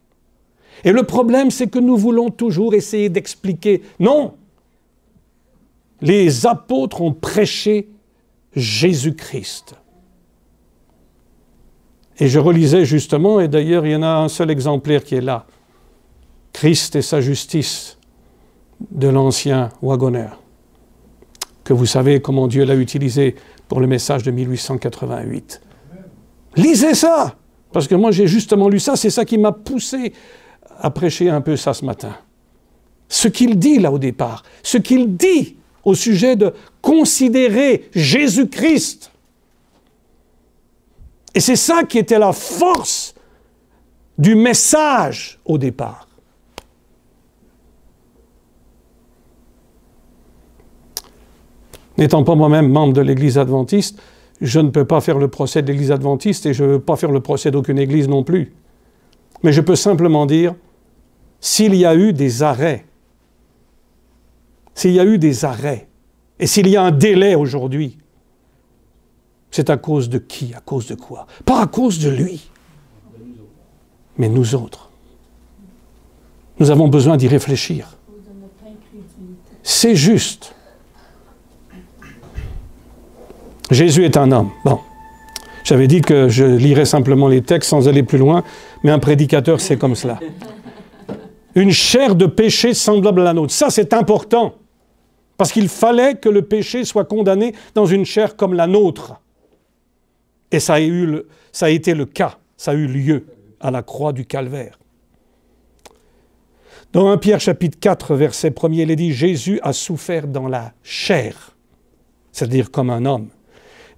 Et le problème, c'est que nous voulons toujours essayer d'expliquer. Non! Les apôtres ont prêché Jésus-Christ. Et je relisais justement, et d'ailleurs il y en a un seul exemplaire qui est là, Christ et sa justice de l'ancien Wagoner, que vous savez comment Dieu l'a utilisé pour le message de 1888. Lisez ça! Parce que moi j'ai justement lu ça, c'est ça qui m'a poussé à prêcher un peu ça ce matin. Ce qu'il dit là au départ, ce qu'il dit au sujet de considérer Jésus-Christ. Et c'est ça qui était la force du message au départ. N'étant pas moi-même membre de l'Église adventiste, je ne peux pas faire le procès de l'Église adventiste et je ne veux pas faire le procès d'aucune Église non plus. Mais je peux simplement dire, s'il y a eu des arrêts, et s'il y a un délai aujourd'hui, c'est à cause de qui? À cause de quoi? Pas à cause de lui, mais nous autres. Nous avons besoin d'y réfléchir. C'est juste. Jésus est un homme. Bon, j'avais dit que je lirais simplement les textes sans aller plus loin, mais un prédicateur, c'est comme cela. Une chair de péché semblable à la nôtre. Ça, c'est important. Parce qu'il fallait que le péché soit condamné dans une chair comme la nôtre. Et ça a été le cas, ça a eu lieu à la croix du Calvaire. Dans 1 Pierre chapitre 4, verset 1er, il est dit « Jésus a souffert dans la chair », c'est-à-dire comme un homme.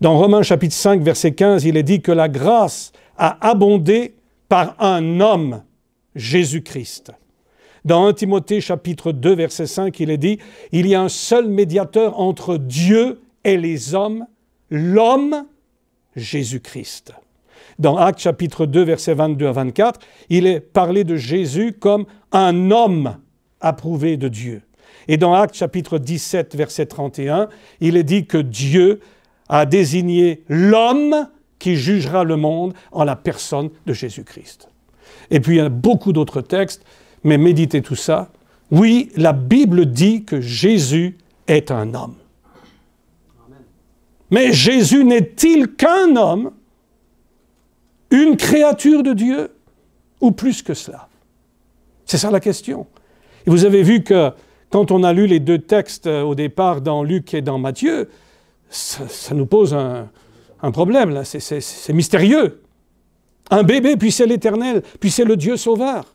Dans Romains chapitre 5, verset 15, il est dit que la grâce a abondé par un homme, Jésus-Christ. Dans 1 Timothée chapitre 2, verset 5, il est dit « Il y a un seul médiateur entre Dieu et les hommes, l'homme Jésus-Christ. » Dans Actes chapitre 2, verset 22 à 24, il est parlé de Jésus comme un homme approuvé de Dieu. Et dans Actes chapitre 17, verset 31, il est dit que Dieu a désigné l'homme qui jugera le monde en la personne de Jésus-Christ. Et puis il y a beaucoup d'autres textes, mais méditez tout ça. Oui, la Bible dit que Jésus est un homme. Mais Jésus n'est-il qu'un homme, une créature de Dieu, ou plus que cela? C'est ça la question. Et vous avez vu que quand on a lu les deux textes au départ dans Luc et dans Matthieu, ça nous pose un problème, là. C'est mystérieux. Un bébé, puis c'est l'Éternel, puis c'est le Dieu sauveur.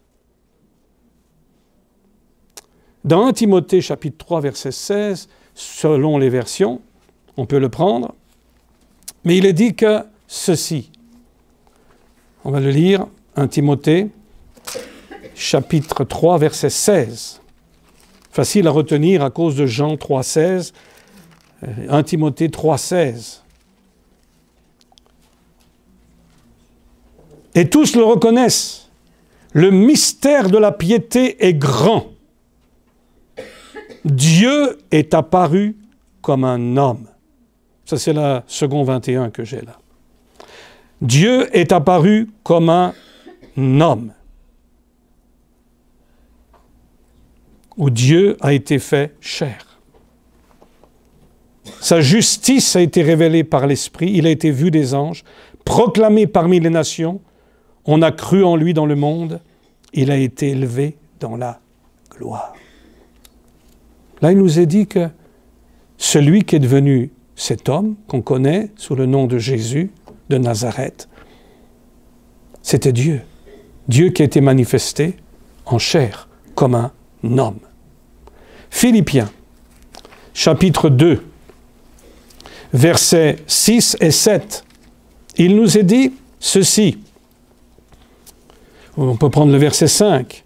Dans 1 Timothée chapitre 3, verset 16, selon les versions, on peut le prendre, mais il est dit que ceci, on va le lire, 1 Timothée chapitre 3, verset 16. Facile à retenir à cause de Jean 3, 16, 1 Timothée 3, 16. Et tous le reconnaissent, le mystère de la piété est grand. Dieu est apparu comme un homme. Ça, c'est la seconde 21 que j'ai là. Dieu est apparu comme un homme. Où Dieu a été fait chair. Sa justice a été révélée par l'Esprit, il a été vu des anges, proclamé parmi les nations, on a cru en lui dans le monde, il a été élevé dans la gloire. Là, il nous est dit que celui qui est devenu cet homme qu'on connaît sous le nom de Jésus de Nazareth, c'était Dieu. Dieu qui a été manifesté en chair comme un homme. Philippiens, chapitre 2, versets 6 et 7, il nous est dit ceci. On peut prendre le verset 5.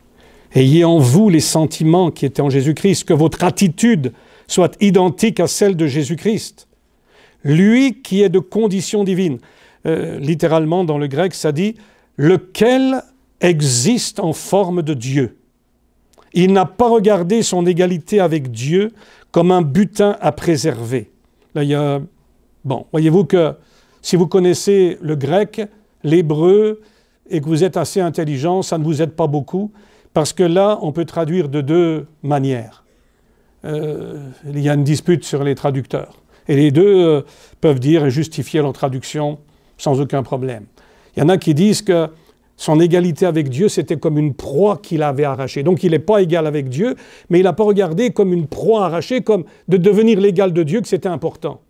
« Ayez en vous les sentiments qui étaient en Jésus-Christ, que votre attitude soit identique à celle de Jésus-Christ. Lui qui est de condition divine. » Littéralement, dans le grec, ça dit « lequel existe en forme de Dieu. Il n'a pas regardé son égalité avec Dieu comme un butin à préserver. » Là, il y a... Bon, voyez-vous que si vous connaissez le grec, l'hébreu, et que vous êtes assez intelligent, ça ne vous aide pas beaucoup, parce que là, on peut traduire de deux manières. Il y a une dispute sur les traducteurs. Et les deux peuvent dire et justifier leur traduction sans aucun problème. Il y en a qui disent que son égalité avec Dieu, c'était comme une proie qu'il avait arrachée. Donc il n'est pas égal avec Dieu, mais il n'a pas regardé comme une proie arrachée, comme de devenir l'égal de Dieu, que c'était important.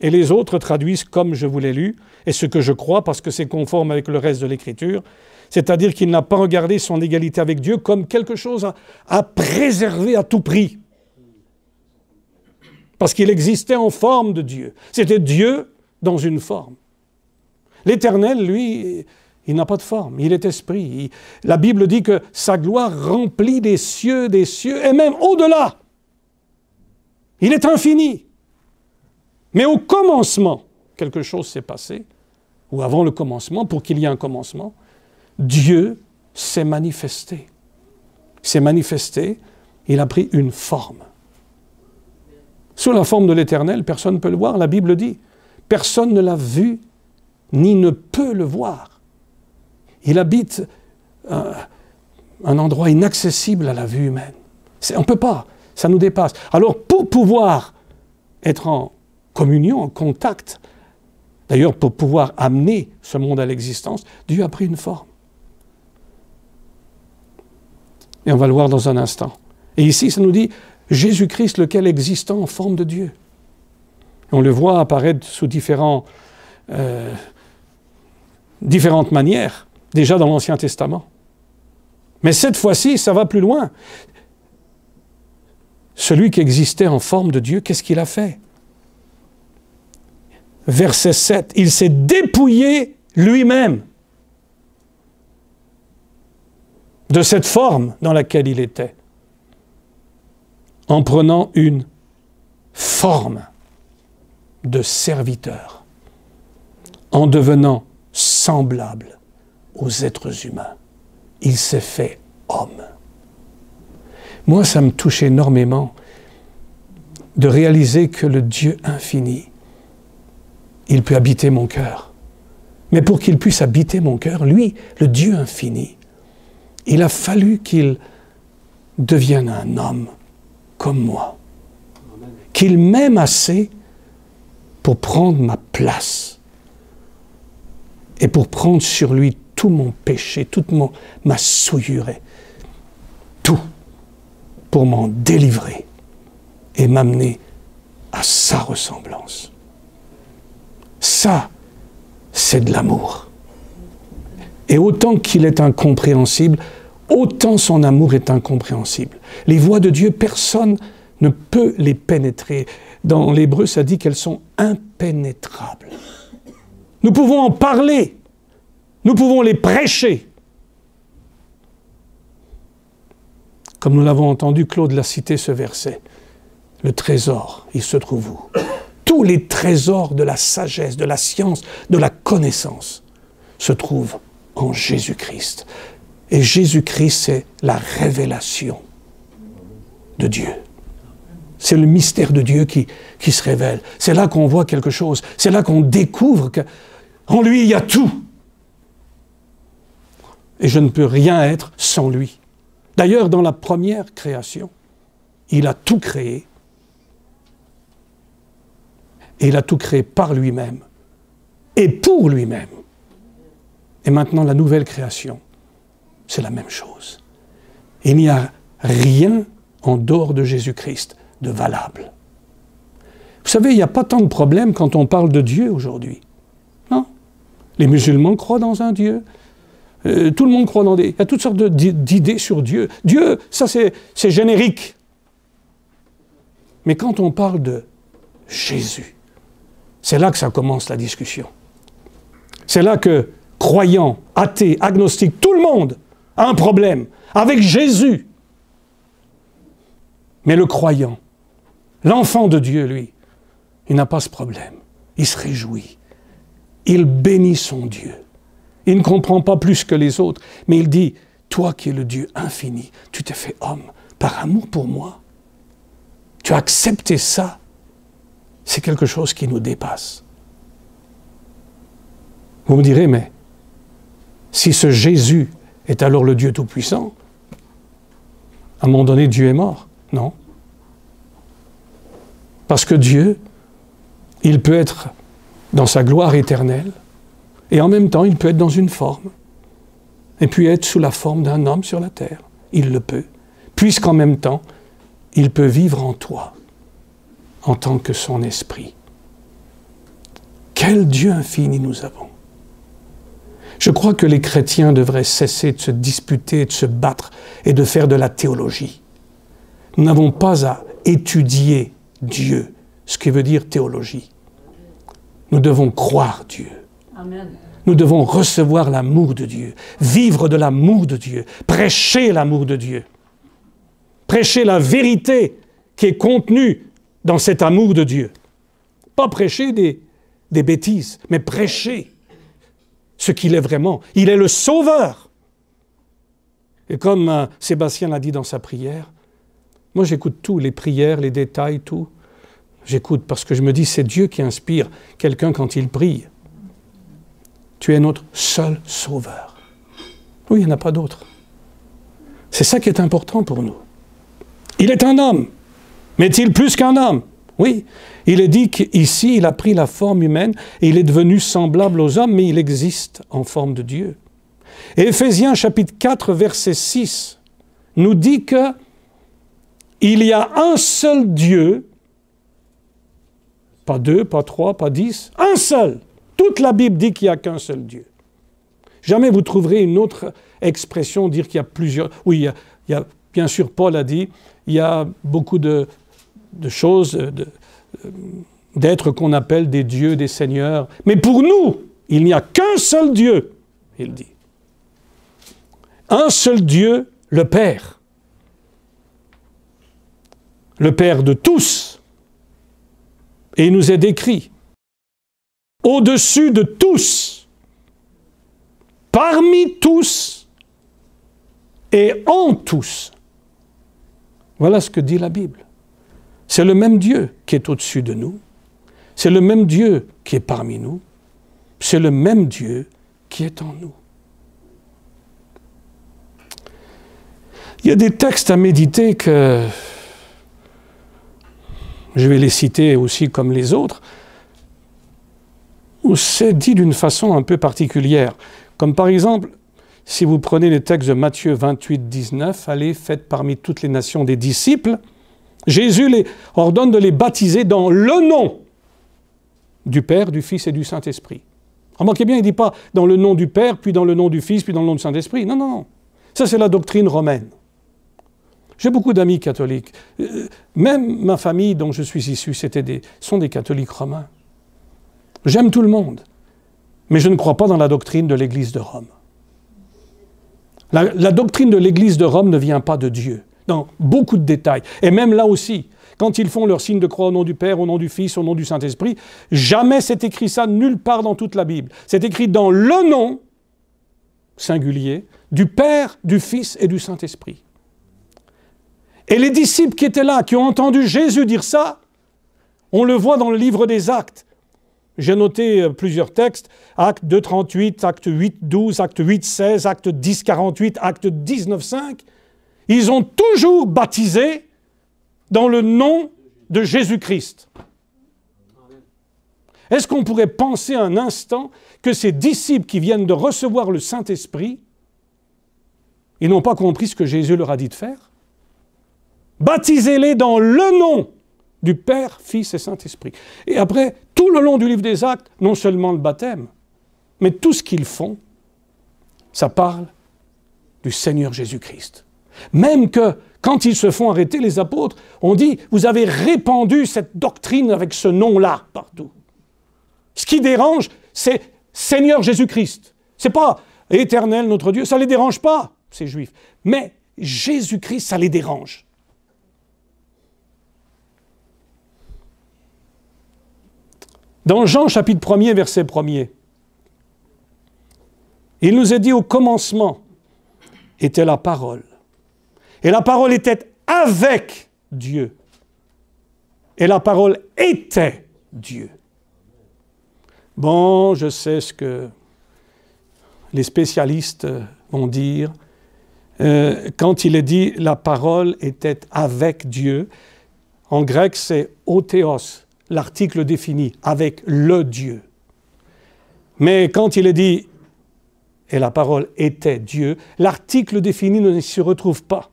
Et les autres traduisent comme je vous l'ai lu, et ce que je crois, parce que c'est conforme avec le reste de l'Écriture, c'est-à-dire qu'il n'a pas regardé son égalité avec Dieu comme quelque chose à préserver à tout prix. Parce qu'il existait en forme de Dieu. C'était Dieu dans une forme. L'Éternel, lui, il n'a pas de forme, il est esprit. La Bible dit que sa gloire remplit des cieux, et même au-delà. Il est infini. Mais au commencement, quelque chose s'est passé, ou avant le commencement, pour qu'il y ait un commencement, Dieu s'est manifesté. Il s'est manifesté, il a pris une forme. Sous la forme de l'Éternel, personne ne peut le voir, la Bible dit. Personne ne l'a vu, ni ne peut le voir. Il habite un endroit inaccessible à la vue humaine. On ne peut pas, ça nous dépasse. Alors pour pouvoir être en communion, en contact, d'ailleurs pour pouvoir amener ce monde à l'existence, Dieu a pris une forme. Et on va le voir dans un instant. Et ici, ça nous dit Jésus-Christ, lequel existant en forme de Dieu. On le voit apparaître sous différentes manières, déjà dans l'Ancien Testament. Mais cette fois-ci, ça va plus loin. Celui qui existait en forme de Dieu, qu'est-ce qu'il a fait? Verset 7, il s'est dépouillé lui-même de cette forme dans laquelle il était, en prenant une forme de serviteur, en devenant semblable aux êtres humains. Il s'est fait homme. Moi, ça me touche énormément de réaliser que le Dieu infini, il peut habiter mon cœur. Mais pour qu'il puisse habiter mon cœur, lui, le Dieu infini, il a fallu qu'il devienne un homme comme moi. Qu'il m'aime assez pour prendre ma place et pour prendre sur lui tout mon péché, toute ma souillure, tout pour m'en délivrer et m'amener à sa ressemblance. Ça, c'est de l'amour. Et autant qu'il est incompréhensible, autant son amour est incompréhensible. Les voies de Dieu, personne ne peut les pénétrer. Dans l'hébreu, ça dit qu'elles sont impénétrables. Nous pouvons en parler, nous pouvons les prêcher. Comme nous l'avons entendu, Claude l'a cité ce verset. Le trésor, il se trouve où? Tous les trésors de la sagesse, de la science, de la connaissance se trouvent en Jésus-Christ. Et Jésus-Christ, c'est la révélation de Dieu. C'est le mystère de Dieu qui se révèle. C'est là qu'on voit quelque chose. C'est là qu'on découvre qu'en lui, il y a tout. Et je ne peux rien être sans lui. D'ailleurs, dans la première création, il a tout créé. Et il a tout créé par lui-même et pour lui-même. Et maintenant, la nouvelle création, c'est la même chose. Il n'y a rien en dehors de Jésus-Christ de valable. Vous savez, il n'y a pas tant de problèmes quand on parle de Dieu aujourd'hui. Non. Les musulmans croient dans un Dieu. Tout le monde croit dans il y a toutes sortes d'idées sur Dieu. Dieu, ça c'est générique. Mais quand on parle de Jésus, c'est là que ça commence la discussion. C'est là que croyants, athées, agnostiques, tout le monde a un problème avec Jésus. Mais le croyant, l'enfant de Dieu, lui, il n'a pas ce problème. Il se réjouit. Il bénit son Dieu. Il ne comprend pas plus que les autres, mais il dit, toi qui es le Dieu infini, tu t'es fait homme par amour pour moi. Tu as accepté ça. C'est quelque chose qui nous dépasse. Vous me direz, mais si ce Jésus est alors le Dieu Tout-Puissant, à un moment donné, Dieu est mort. Non. Parce que Dieu, il peut être dans sa gloire éternelle, et en même temps, il peut être dans une forme, et puis être sous la forme d'un homme sur la terre. Il le peut, puisqu'en même temps, il peut vivre en toi, en tant que son esprit. Quel Dieu infini nous avons! Je crois que les chrétiens devraient cesser de se disputer, de se battre et de faire de la théologie. Nous n'avons pas à étudier Dieu, ce qui veut dire théologie. Nous devons croire Dieu. Amen. Nous devons recevoir l'amour de Dieu, vivre de l'amour de Dieu, prêcher l'amour de Dieu, prêcher la vérité qui est contenue dans cet amour de Dieu. Pas prêcher des bêtises, mais prêcher ce qu'il est vraiment. Il est le Sauveur. Et comme Sébastien l'a dit dans sa prière, moi j'écoute tout, les prières, les détails, tout. J'écoute parce que je me dis, c'est Dieu qui inspire quelqu'un quand il prie. Tu es notre seul Sauveur. Oui, il n'y en a pas d'autre. C'est ça qui est important pour nous. Il est un homme. Mais est-il plus qu'un homme? Oui. Il est dit qu'ici, il a pris la forme humaine et il est devenu semblable aux hommes, mais il existe en forme de Dieu. Et Éphésiens chapitre 4, verset 6, nous dit que il y a un seul Dieu, pas deux, pas trois, pas 10, un seul. Toute la Bible dit qu'il n'y a qu'un seul Dieu. Jamais vous trouverez une autre expression dire qu'il y a plusieurs. Oui, il y a bien sûr, Paul a dit, il y a beaucoup de choses, d'êtres qu'on appelle des dieux, des seigneurs. Mais pour nous, il n'y a qu'un seul Dieu, il dit. Un seul Dieu, le Père. Le Père de tous. Et il nous est décrit au-dessus de tous, parmi tous et en tous. Voilà ce que dit la Bible. C'est le même Dieu qui est au-dessus de nous. C'est le même Dieu qui est parmi nous. C'est le même Dieu qui est en nous. Il y a des textes à méditer que je vais les citer aussi comme les autres. où c'est dit d'une façon un peu particulière. Comme par exemple, si vous prenez les textes de Matthieu 28, 19, « Allez, faites parmi toutes les nations des disciples », Jésus les ordonne de les baptiser dans le nom du Père, du Fils et du Saint-Esprit. Remarquez bien, il ne dit pas dans le nom du Père, puis dans le nom du Fils, puis dans le nom du Saint-Esprit. Non, non, non. Ça, c'est la doctrine romaine. J'ai beaucoup d'amis catholiques. Même ma famille dont je suis issu, sont des catholiques romains. J'aime tout le monde, mais je ne crois pas dans la doctrine de l'Église de Rome. La doctrine de l'Église de Rome ne vient pas de Dieu, dans beaucoup de détails. Et même là aussi, quand ils font leur signe de croix au nom du Père, au nom du Fils, au nom du Saint-Esprit, jamais c'est écrit ça nulle part dans toute la Bible. C'est écrit dans le nom singulier du Père, du Fils et du Saint-Esprit. Et les disciples qui étaient là, qui ont entendu Jésus dire ça, on le voit dans le livre des Actes. J'ai noté plusieurs textes, Acte 2, 38, Acte 8, 12, Acte 8, 16, Acte 10, 48, Acte 19, 5. Ils ont toujours baptisé dans le nom de Jésus-Christ. Est-ce qu'on pourrait penser un instant que ces disciples qui viennent de recevoir le Saint-Esprit, ils n'ont pas compris ce que Jésus leur a dit de faire? Baptisez-les dans le nom du Père, Fils et Saint-Esprit. Et après, tout le long du livre des Actes, non seulement le baptême, mais tout ce qu'ils font, ça parle du Seigneur Jésus-Christ. Même que, quand ils se font arrêter, les apôtres, on dit, vous avez répandu cette doctrine avec ce nom-là partout. Ce qui dérange, c'est Seigneur Jésus-Christ. Ce n'est pas Éternel, notre Dieu, ça ne les dérange pas, ces Juifs. Mais Jésus-Christ, ça les dérange. Dans Jean chapitre 1er, verset 1er, il nous est dit au commencement était la parole. Et la parole était avec Dieu. Et la parole était Dieu. Bon, je sais ce que les spécialistes vont dire. Quand il est dit la parole était avec Dieu, en grec c'est othéos. L'article défini, avec le Dieu. Mais quand il est dit « et la parole était Dieu », l'article défini ne s'y retrouve pas.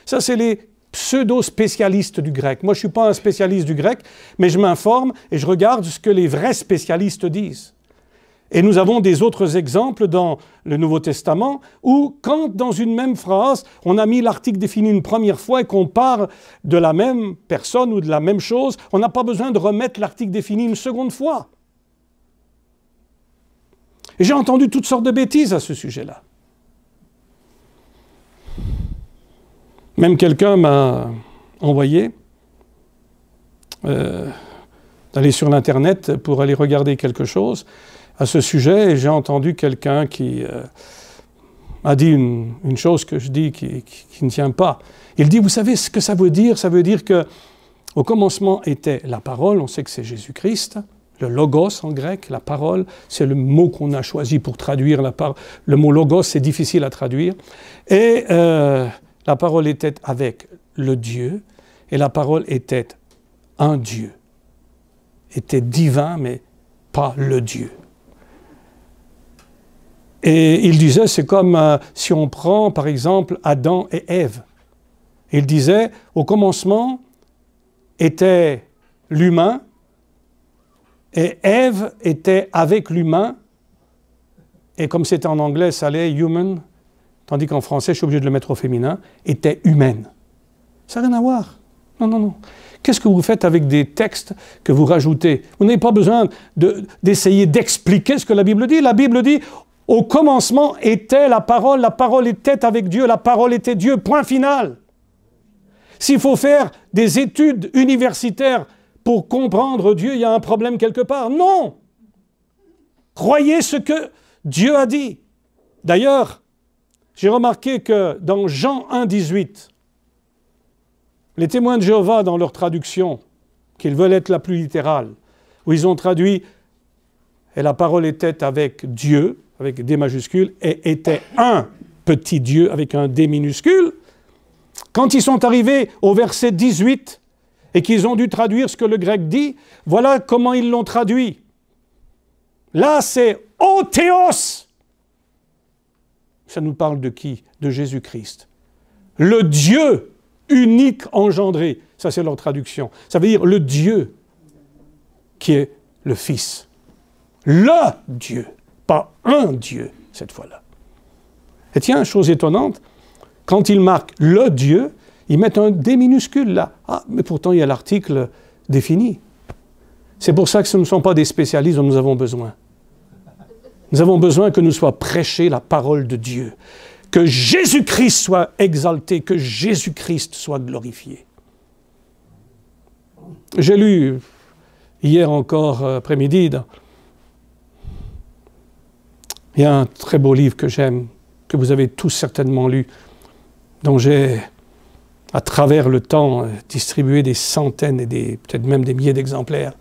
Ça, c'est les pseudo-spécialistes du grec. Moi, je ne suis pas un spécialiste du grec, mais je m'informe et je regarde ce que les vrais spécialistes disent. Et nous avons des autres exemples dans le Nouveau Testament où, quand dans une même phrase, on a mis l'article défini une première fois et qu'on parle de la même personne ou de la même chose, on n'a pas besoin de remettre l'article défini une seconde fois. Et j'ai entendu toutes sortes de bêtises à ce sujet-là. Même quelqu'un m'a envoyé d'aller sur l'Internet pour aller regarder quelque chose à ce sujet, et j'ai entendu quelqu'un qui a dit une chose que je dis qui ne tient pas. Il dit, vous savez ce que ça veut dire? Ça veut dire qu'au commencement était la parole, on sait que c'est Jésus-Christ, le logos en grec, la parole, c'est le mot qu'on a choisi pour traduire la parole. Le mot logos, c'est difficile à traduire. Et la parole était avec le Dieu, et la parole était un Dieu. Était divin, mais pas le Dieu. Et il disait, c'est comme si on prend, par exemple, Adam et Ève. Il disait, au commencement était l'humain, et Ève était avec l'humain, et comme c'était en anglais, ça allait human, tandis qu'en français, je suis obligé de le mettre au féminin, était humaine. Ça n'a rien à voir. Non, non, non. Qu'est-ce que vous faites avec des textes que vous rajoutez? Vous n'avez pas besoin d'essayer d'expliquer ce que la Bible dit. La Bible dit, au commencement était la parole était avec Dieu, la parole était Dieu, point final. S'il faut faire des études universitaires pour comprendre Dieu, il y a un problème quelque part. Non! Croyez ce que Dieu a dit. D'ailleurs, j'ai remarqué que dans Jean 1, 18, les témoins de Jéhovah, dans leur traduction, qu'ils veulent être la plus littérale, où ils ont traduit « et la parole était avec Dieu », avec D majuscule, et était un petit Dieu avec un D minuscule, quand ils sont arrivés au verset 18 et qu'ils ont dû traduire ce que le grec dit, voilà comment ils l'ont traduit. Là, c'est « ô théos ». Ça nous parle de qui? De Jésus-Christ. Le Dieu unique engendré. Ça, c'est leur traduction. Ça veut dire le Dieu qui est le Fils. Le Dieu, pas un Dieu, cette fois-là. Et tiens, chose étonnante, quand ils marquent le Dieu, ils mettent un D minuscule là. Ah, mais pourtant, il y a l'article défini. C'est pour ça que ce ne sont pas des spécialistes dont nous avons besoin. Nous avons besoin que nous soit prêchée la parole de Dieu. Que Jésus-Christ soit exalté, que Jésus-Christ soit glorifié. J'ai lu hier encore après-midi, il y a un très beau livre que j'aime, que vous avez tous certainement lu, dont j'ai, à travers le temps, distribué des centaines et peut-être même des milliers d'exemplaires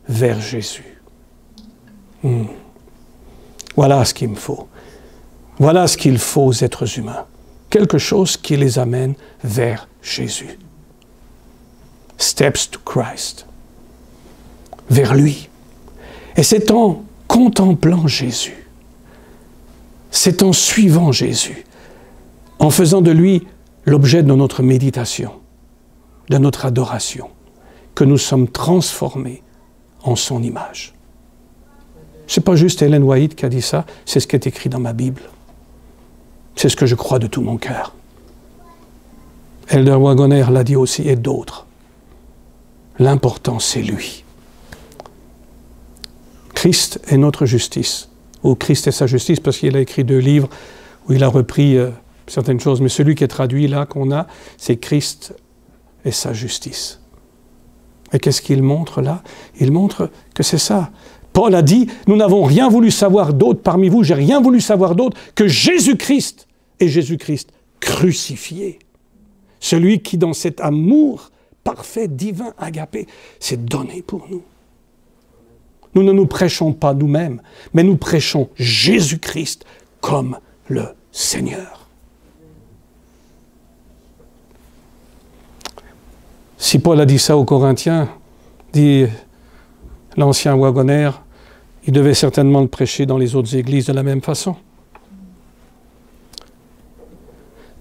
vers Jésus. Voilà ce qu'il me faut. Voilà ce qu'il faut aux êtres humains. Quelque chose qui les amène vers Jésus. Steps to Christ. Vers lui. Et c'est en contemplant Jésus, c'est en suivant Jésus, en faisant de lui l'objet de notre méditation, de notre adoration, que nous sommes transformés en son image. Ce n'est pas juste Ellen White qui a dit ça, c'est ce qui est écrit dans ma Bible. C'est ce que je crois de tout mon cœur. Elder Wagoner l'a dit aussi, et d'autres. L'important, c'est lui. Christ est notre justice, ou Christ est sa justice, parce qu'il a écrit 2 livres où il a repris certaines choses, mais celui qui est traduit là, qu'on a, c'est Christ et sa justice. Et qu'est-ce qu'il montre là? Il montre que c'est ça. Paul a dit, nous n'avons rien voulu savoir d'autre parmi vous, j'ai rien voulu savoir d'autre que Jésus-Christ et Jésus-Christ crucifié. Celui qui, dans cet amour parfait, divin, agapé, s'est donné pour nous. Nous ne nous prêchons pas nous-mêmes, mais nous prêchons Jésus-Christ comme le Seigneur. Si Paul a dit ça aux Corinthiens, dit l'ancien Wagoner, il devait certainement le prêcher dans les autres églises de la même façon.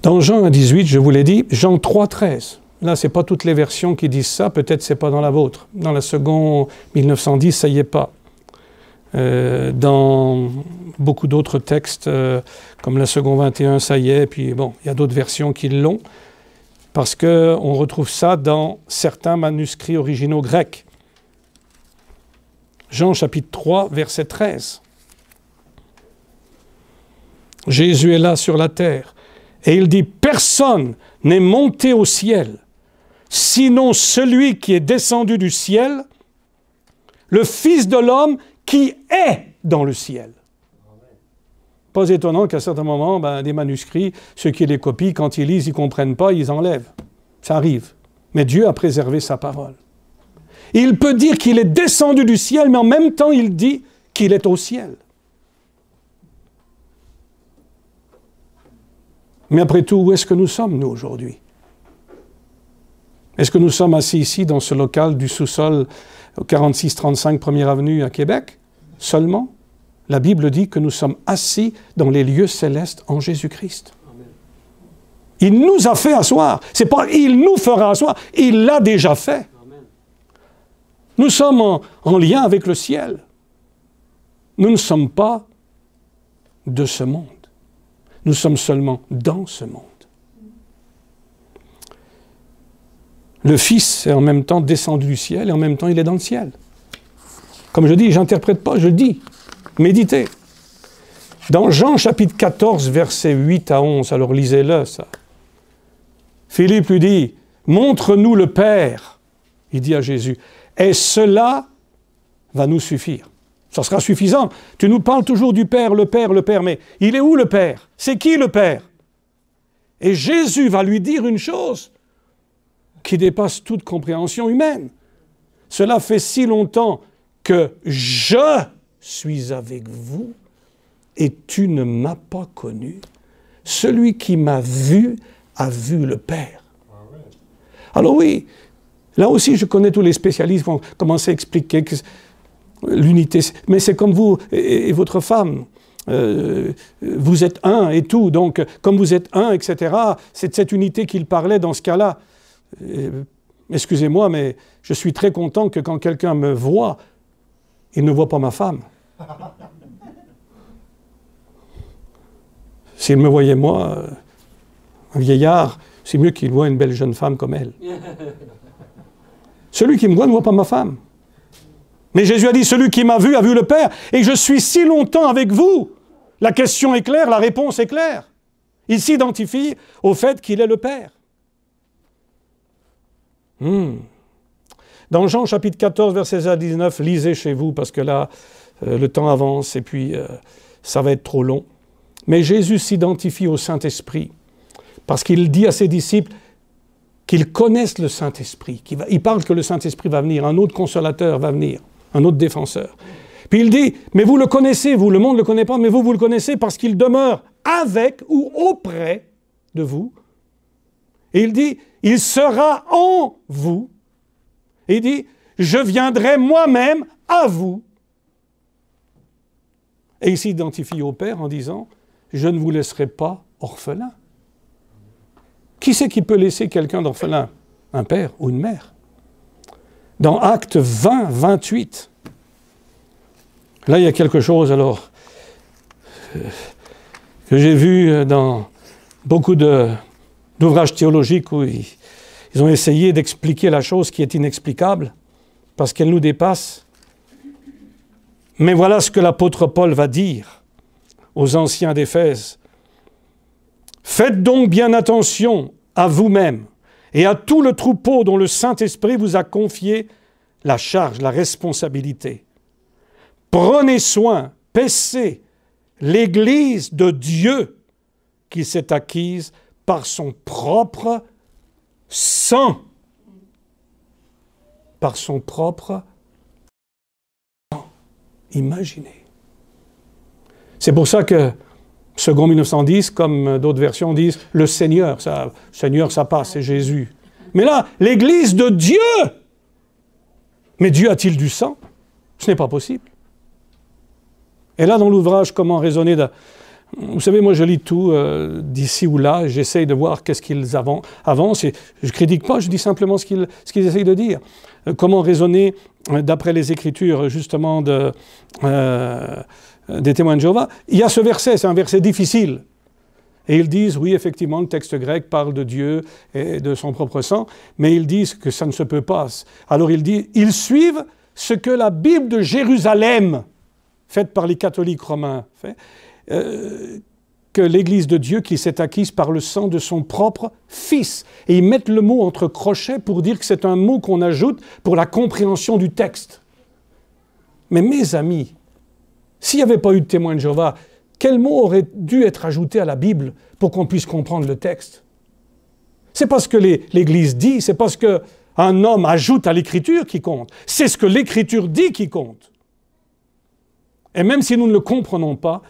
Dans Jean 18, je vous l'ai dit, Jean 3, 13. Là, ce n'est pas toutes les versions qui disent ça, peut-être ce n'est pas dans la vôtre. Dans la seconde 1910, ça y est pas. Dans beaucoup d'autres textes, comme la seconde 21, ça y est, puis bon, il y a d'autres versions qui l'ont, parce qu'on retrouve ça dans certains manuscrits originaux grecs. Jean chapitre 3, verset 13. Jésus est là sur la terre, et il dit « Personne n'est monté au ciel, sinon celui qui est descendu du ciel, le Fils de l'homme qui est dans le ciel. » Pas étonnant qu'à certains moments, des manuscrits, ceux qui les copient, quand ils lisent, ils ne comprennent pas, ils enlèvent. Ça arrive. Mais Dieu a préservé sa parole. Il peut dire qu'il est descendu du ciel, mais en même temps, il dit qu'il est au ciel. Mais après tout, où est-ce que nous sommes, nous, aujourd'hui? Est-ce que nous sommes assis ici, dans ce local du sous-sol, au 46-35 Première Avenue à Québec? Seulement? La Bible dit que nous sommes assis dans les lieux célestes en Jésus-Christ. Il nous a fait asseoir. Ce n'est pas « il nous fera asseoir », il l'a déjà fait. Nous sommes en lien avec le ciel. Nous ne sommes pas de ce monde. Nous sommes seulement dans ce monde. Le Fils est en même temps descendu du ciel et en même temps il est dans le ciel. Comme je dis, je n'interprète pas, je dis. Méditez. Dans Jean chapitre 14, versets 8 à 11, alors lisez-le ça. Philippe lui dit, « Montre-nous le Père. » Il dit à Jésus, « Et cela va nous suffire. » Ça sera suffisant. Tu nous parles toujours du Père, le Père, le Père, mais il est où le Père? C'est qui le Père? Et Jésus va lui dire une chose qui dépasse toute compréhension humaine. Cela fait si longtemps que je suis avec vous et tu ne m'as pas connu. Celui qui m'a vu a vu le Père. Alors oui, là aussi je connais tous les spécialistes qui vont commencer à expliquer que l'unité. Mais c'est comme vous et votre femme. Vous êtes un et tout, donc comme vous êtes un, etc., c'est de cette unité qu'il parlait dans ce cas-là. Excusez-moi, mais je suis très content que quand quelqu'un me voit, il ne voit pas ma femme. S'il me voyait moi, un vieillard, c'est mieux qu'il voit une belle jeune femme comme elle. Celui qui me voit ne voit pas ma femme. Mais Jésus a dit, celui qui m'a vu a vu le Père, et je suis si longtemps avec vous. La question est claire, la réponse est claire. Il s'identifie au fait qu'il est le Père. Dans Jean chapitre 14, versets 16 à 19, lisez chez vous, parce que là, le temps avance, et puis ça va être trop long. Mais Jésus s'identifie au Saint-Esprit, parce qu'il dit à ses disciples qu'ils connaissent le Saint-Esprit. Il parle que le Saint-Esprit va venir, un autre consolateur va venir, un autre défenseur. Puis il dit, mais vous le connaissez, vous, le monde ne le connaît pas, mais vous le connaissez parce qu'il demeure avec ou auprès de vous. Et il dit, il sera en vous. Et il dit, je viendrai moi-même à vous. Et il s'identifie au Père en disant, je ne vous laisserai pas orphelin. Qui c'est qui peut laisser quelqu'un d'orphelin? Un père ou une mère. Dans Actes 20, 28, là il y a quelque chose alors que j'ai vu dans beaucoup d'ouvrages théologiques où ils ont essayé d'expliquer la chose qui est inexplicable parce qu'elle nous dépasse. Mais voilà ce que l'apôtre Paul va dire aux anciens d'Éphèse. Faites donc bien attention à vous-même et à tout le troupeau dont le Saint-Esprit vous a confié la charge, la responsabilité. Prenez soin, paissez l'Église de Dieu qui s'est acquise par son propre sang. Par son propre sang. Imaginez. C'est pour ça que Second 1910, comme d'autres versions disent, le Seigneur, ça passe, c'est Jésus. Mais là, l'Église de Dieu. Mais Dieu a-t-il du sang? Ce n'est pas possible. Et là, dans l'ouvrage « Comment raisonner », vous savez, moi je lis tout d'ici ou là, j'essaye de voir qu'est-ce qu'ils avancent, et je ne critique pas, je dis simplement ce qu'ils essayent de dire. Comment raisonner d'après les Écritures, justement, des témoins de Jéhovah. Il y a ce verset, c'est un verset difficile. Et ils disent, oui, effectivement, le texte grec parle de Dieu et de son propre sang, mais ils disent que ça ne se peut pas. Alors ils disent, ils suivent ce que la Bible de Jérusalem, faite par les catholiques romains, fait, que l'Église de Dieu qui s'est acquise par le sang de son propre Fils. Et ils mettent le mot entre crochets pour dire que c'est un mot qu'on ajoute pour la compréhension du texte. Mais mes amis, s'il n'y avait pas eu de témoins de Jéhovah, quel mot aurait dû être ajouté à la Bible pour qu'on puisse comprendre le texte? C'est pas ce que l'Église dit, c'est pas ce qu'un homme ajoute à l'Écriture qui compte. C'est ce que l'Écriture dit qui compte. Et même si nous ne le comprenons pas,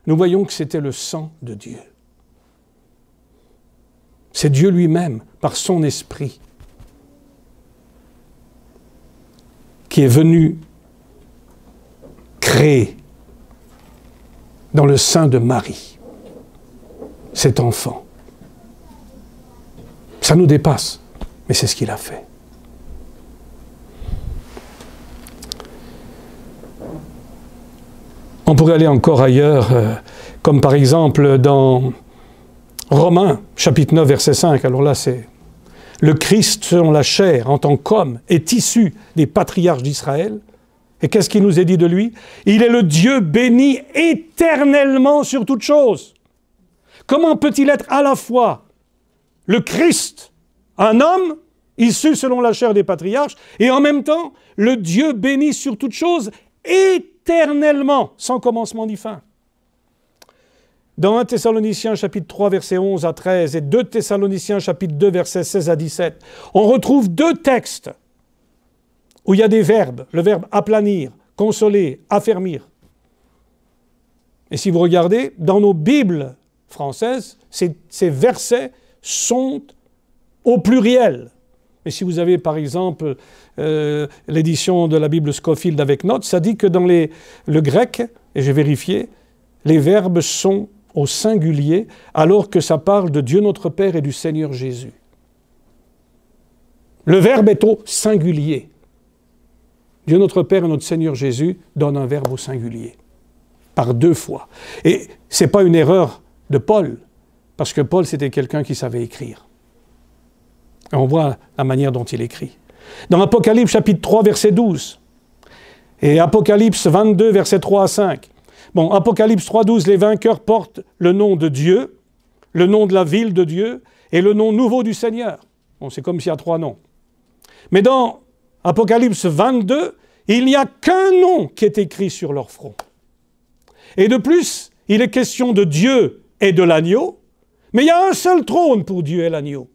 nous voyons que c'était le sang de Dieu. C'est Dieu lui-même, par son esprit, qui est venu créer dans le sein de Marie cet enfant. Ça nous dépasse, mais c'est ce qu'il a fait. On pourrait aller encore ailleurs, comme par exemple dans Romains, chapitre 9, verset 5. Alors là, c'est le Christ, selon la chair, en tant qu'homme, est issu des patriarches d'Israël. Et qu'est-ce qui nous est dit de lui? Il est le Dieu béni éternellement sur toutes choses. Comment peut-il être à la fois le Christ, un homme issu selon la chair des patriarches, et en même temps le Dieu béni sur toutes choses éternellement, sans commencement ni fin? Dans 1 Thessaloniciens chapitre 3 versets 11 à 13 et 2 Thessaloniciens chapitre 2 versets 16 à 17, on retrouve deux textes où il y a des verbes, le verbe aplanir, consoler, affermir. Et si vous regardez, dans nos Bibles françaises, ces versets sont au pluriel. Mais si vous avez par exemple l'édition de la Bible Scofield avec notes, ça dit que dans le grec, et j'ai vérifié, les verbes sont au singulier alors que ça parle de Dieu notre Père et du Seigneur Jésus. Le verbe est au singulier. Dieu notre Père et notre Seigneur Jésus donnent un verbe au singulier, par 2 fois. Et ce n'est pas une erreur de Paul, parce que Paul c'était quelqu'un qui savait écrire. Et on voit la manière dont il écrit. Dans Apocalypse chapitre 3 verset 12 et Apocalypse 22 verset 3 à 5. Bon, Apocalypse 3, 12, les vainqueurs portent le nom de Dieu, le nom de la ville de Dieu et le nom nouveau du Seigneur. Bon, c'est comme s'il y a 3 noms. Mais dans Apocalypse 22, il n'y a qu'un nom qui est écrit sur leur front. Et de plus, il est question de Dieu et de l'agneau, mais il y a un seul trône pour Dieu et l'agneau.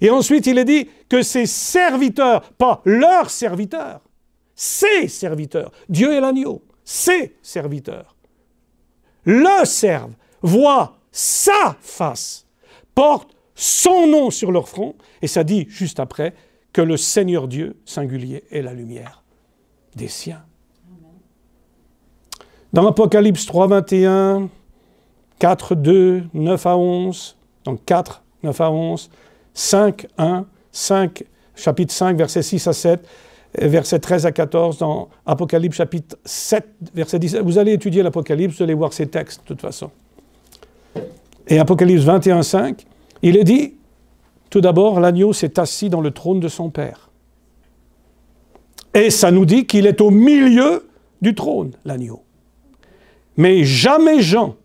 Et ensuite, il est dit que ses serviteurs, pas leurs serviteurs, ses serviteurs, Dieu et l'agneau, ses serviteurs, le servent, voient sa face, portent son nom sur leur front, et ça dit juste après que le Seigneur Dieu, singulier, est la lumière des siens. Dans Apocalypse 3, 21, 4, 2, 9 à 11, donc 4, 9 à 11, 5, 1, 5, chapitre 5, versets 6 à 7, versets 13 à 14, dans Apocalypse chapitre 7, verset 17. Vous allez étudier l'Apocalypse, vous allez voir ces textes de toute façon. Et Apocalypse 21, 5, il est dit, tout d'abord, l'agneau s'est assis dans le trône de son Père. Et ça nous dit qu'il est au milieu du trône, l'agneau. Mais jamais Jean,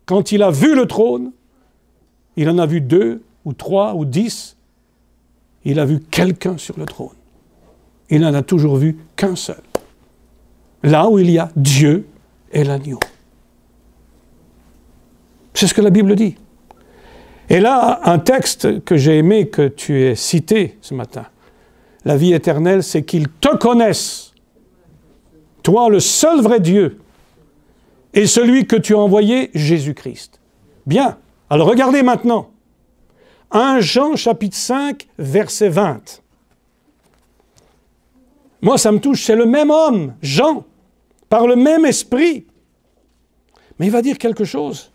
quand il a vu le trône, il en a vu 2 ou 3 ou 10, il a vu quelqu'un sur le trône. Il n'en a toujours vu qu'un seul. Là où il y a Dieu et l'agneau. C'est ce que la Bible dit. Et là, un texte que j'ai aimé que tu aies cité ce matin. La vie éternelle, c'est qu'ils te connaissent, toi le seul vrai Dieu, et celui que tu as envoyé, Jésus-Christ. Bien, alors regardez maintenant. 1 Jean chapitre 5, verset 20. Moi, ça me touche, c'est le même homme, Jean, par le même esprit. Mais il va dire quelque chose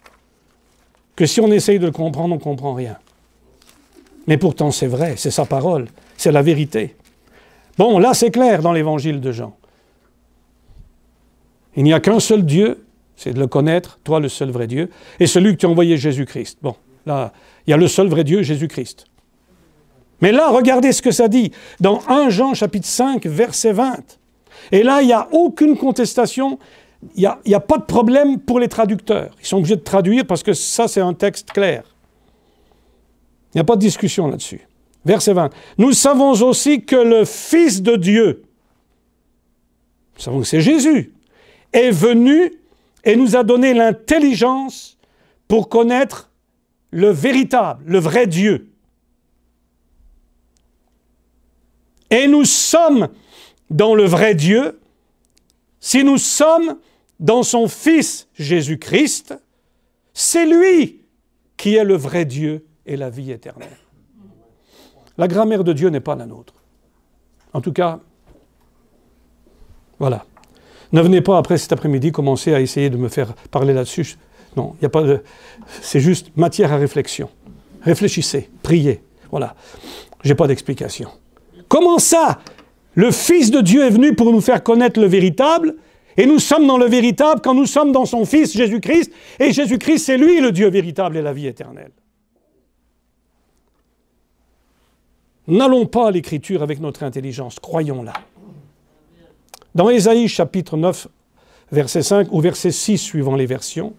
que si on essaye de le comprendre, on ne comprend rien. Mais pourtant, c'est vrai, c'est sa parole, c'est la vérité. Bon, là, c'est clair dans l'évangile de Jean. Il n'y a qu'un seul Dieu, c'est de le connaître, toi le seul vrai Dieu, et celui que tu as envoyé, Jésus-Christ. Bon, là, il y a le seul vrai Dieu, Jésus-Christ. Mais là, regardez ce que ça dit, dans 1 Jean chapitre 5, verset 20. Et là, il n'y a aucune contestation, il n'y a pas de problème pour les traducteurs. Ils sont obligés de traduire parce que ça, c'est un texte clair. Il n'y a pas de discussion là-dessus. Verset 20. Nous savons aussi que le Fils de Dieu, nous savons que c'est Jésus, est venu et nous a donné l'intelligence pour connaître le véritable, le vrai Dieu. Et nous sommes dans le vrai Dieu si nous sommes dans son Fils Jésus-Christ. C'est lui qui est le vrai Dieu et la vie éternelle. La grammaire de Dieu n'est pas la nôtre. En tout cas, voilà. Ne venez pas après cet après-midi commencer à essayer de me faire parler là-dessus. Non, il n'y a pas de... C'est juste matière à réflexion. Réfléchissez, priez. Voilà. Je n'ai pas d'explication. Comment ça? Le Fils de Dieu est venu pour nous faire connaître le véritable, et nous sommes dans le véritable quand nous sommes dans son Fils Jésus-Christ, et Jésus-Christ, c'est lui le Dieu véritable et la vie éternelle. N'allons pas à l'Écriture avec notre intelligence, croyons-la. Dans Ésaïe chapitre 9, verset 5 ou verset 6, suivant les versions,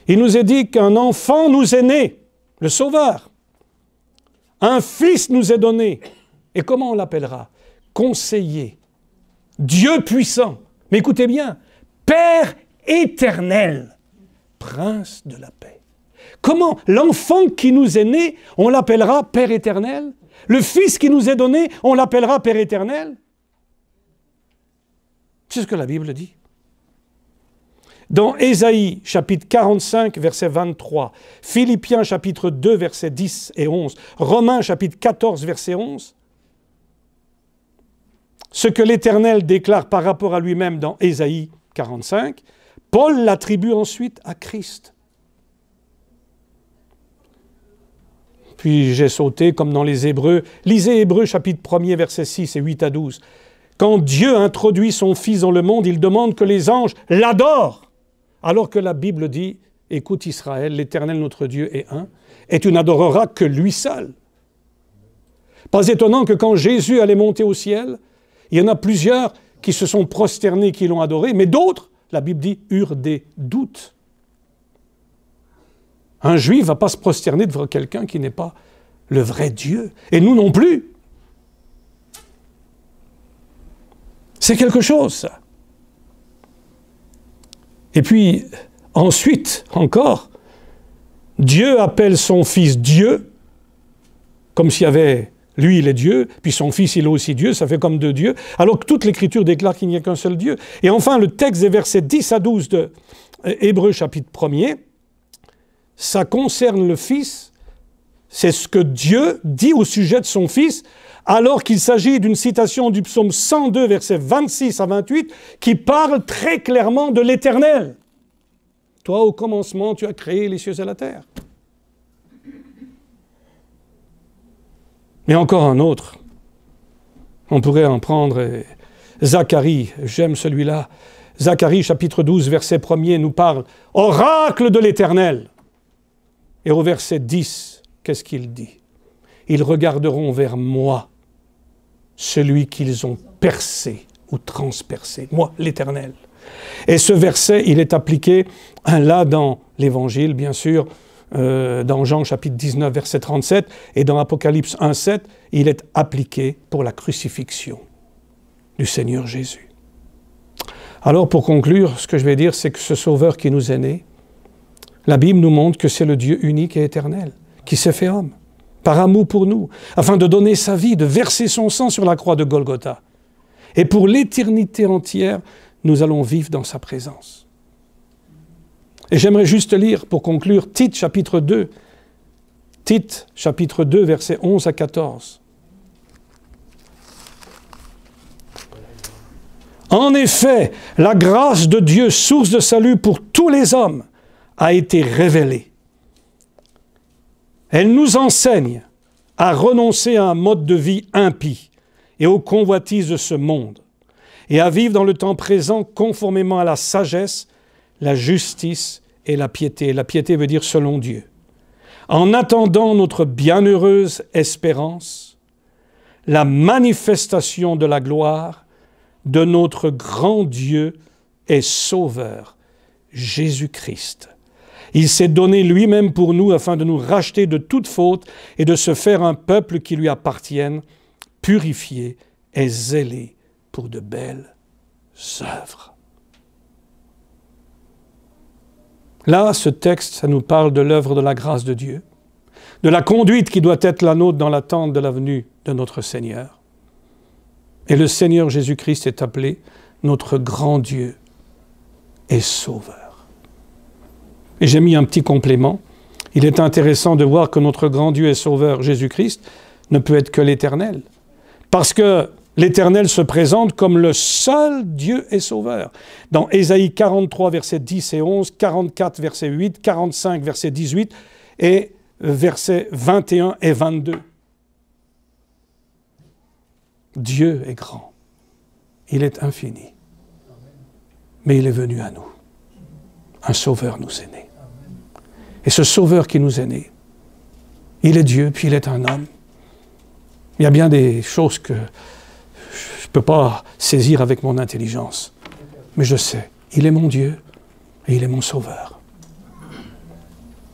il nous est dit qu'un enfant nous est né, le Sauveur. Un fils nous est donné. Et comment on l'appellera? Conseiller, Dieu puissant. Mais écoutez bien, Père éternel, Prince de la paix. Comment l'enfant qui nous est né, on l'appellera Père éternel? Le Fils qui nous est donné, on l'appellera Père éternel? C'est ce que la Bible dit. Dans Ésaïe, chapitre 45, verset 23, Philippiens, chapitre 2, versets 10 et 11, Romains, chapitre 14, verset 11, ce que l'Éternel déclare par rapport à lui-même dans Ésaïe 45, Paul l'attribue ensuite à Christ. Puis j'ai sauté comme dans les Hébreux. Lisez Hébreux chapitre 1er, versets 6 et 8 à 12. Quand Dieu introduit son Fils dans le monde, il demande que les anges l'adorent. Alors que la Bible dit, écoute Israël, l'Éternel notre Dieu est un, et tu n'adoreras que lui seul. Pas étonnant que quand Jésus allait monter au ciel, il y en a plusieurs qui se sont prosternés, qui l'ont adoré, mais d'autres, la Bible dit, eurent des doutes. Un juif ne va pas se prosterner devant quelqu'un qui n'est pas le vrai Dieu. Et nous non plus. C'est quelque chose, ça. Et puis, ensuite, encore, Dieu appelle son Fils Dieu, comme s'il y avait, lui, il est Dieu, puis son Fils, il est aussi Dieu, ça fait comme deux dieux, alors que toute l'Écriture déclare qu'il n'y a qu'un seul Dieu. Et enfin, le texte des versets 10 à 12 de Hébreux chapitre 1er, ça concerne le Fils, c'est ce que Dieu dit au sujet de son Fils, alors qu'il s'agit d'une citation du psaume 102, versets 26 à 28, qui parle très clairement de l'Éternel. Toi, au commencement, tu as créé les cieux et la terre. Mais encore un autre. On pourrait en prendre Zacharie, j'aime celui-là. Zacharie, chapitre 12, verset 1er, nous parle « Oracle de l'Éternel ». Et au verset 10, qu'est-ce qu'il dit? Ils regarderont vers moi, celui qu'ils ont percé ou transpercé, moi, l'Éternel. Et ce verset, il est appliqué là dans l'Évangile, bien sûr, dans Jean chapitre 19, verset 37, et dans Apocalypse 1, 7, il est appliqué pour la crucifixion du Seigneur Jésus. Alors, pour conclure, ce que je vais dire, c'est que ce Sauveur qui nous est né, la Bible nous montre que c'est le Dieu unique et éternel, qui s'est fait homme, par amour pour nous, afin de donner sa vie, de verser son sang sur la croix de Golgotha. Et pour l'éternité entière, nous allons vivre dans sa présence. Et j'aimerais juste lire, pour conclure, Tite chapitre 2. Tite chapitre 2, versets 11 à 14. En effet, la grâce de Dieu, source de salut pour tous les hommes, a été révélée. Elle nous enseigne à renoncer à un mode de vie impie et aux convoitises de ce monde, et à vivre dans le temps présent conformément à la sagesse, la justice et la piété. La piété veut dire selon Dieu. En attendant notre bienheureuse espérance, la manifestation de la gloire de notre grand Dieu et Sauveur, Jésus-Christ. Il s'est donné lui-même pour nous afin de nous racheter de toute faute et de se faire un peuple qui lui appartienne, purifié et zélé pour de belles œuvres. Là, ce texte, ça nous parle de l'œuvre de la grâce de Dieu, de la conduite qui doit être la nôtre dans l'attente de la venue de notre Seigneur. Et le Seigneur Jésus-Christ est appelé notre grand Dieu et Sauveur. Et j'ai mis un petit complément. Il est intéressant de voir que notre grand Dieu et Sauveur Jésus-Christ ne peut être que l'Éternel. Parce que l'Éternel se présente comme le seul Dieu et Sauveur. Dans Ésaïe 43, versets 10 et 11, 44, verset 8, 45, verset 18 et versets 21 et 22. Dieu est grand. Il est infini. Mais il est venu à nous. Un Sauveur nous est né. Et ce Sauveur qui nous est né, il est Dieu, puis il est un homme. Il y a bien des choses que je ne peux pas saisir avec mon intelligence. Mais je sais, il est mon Dieu et il est mon Sauveur.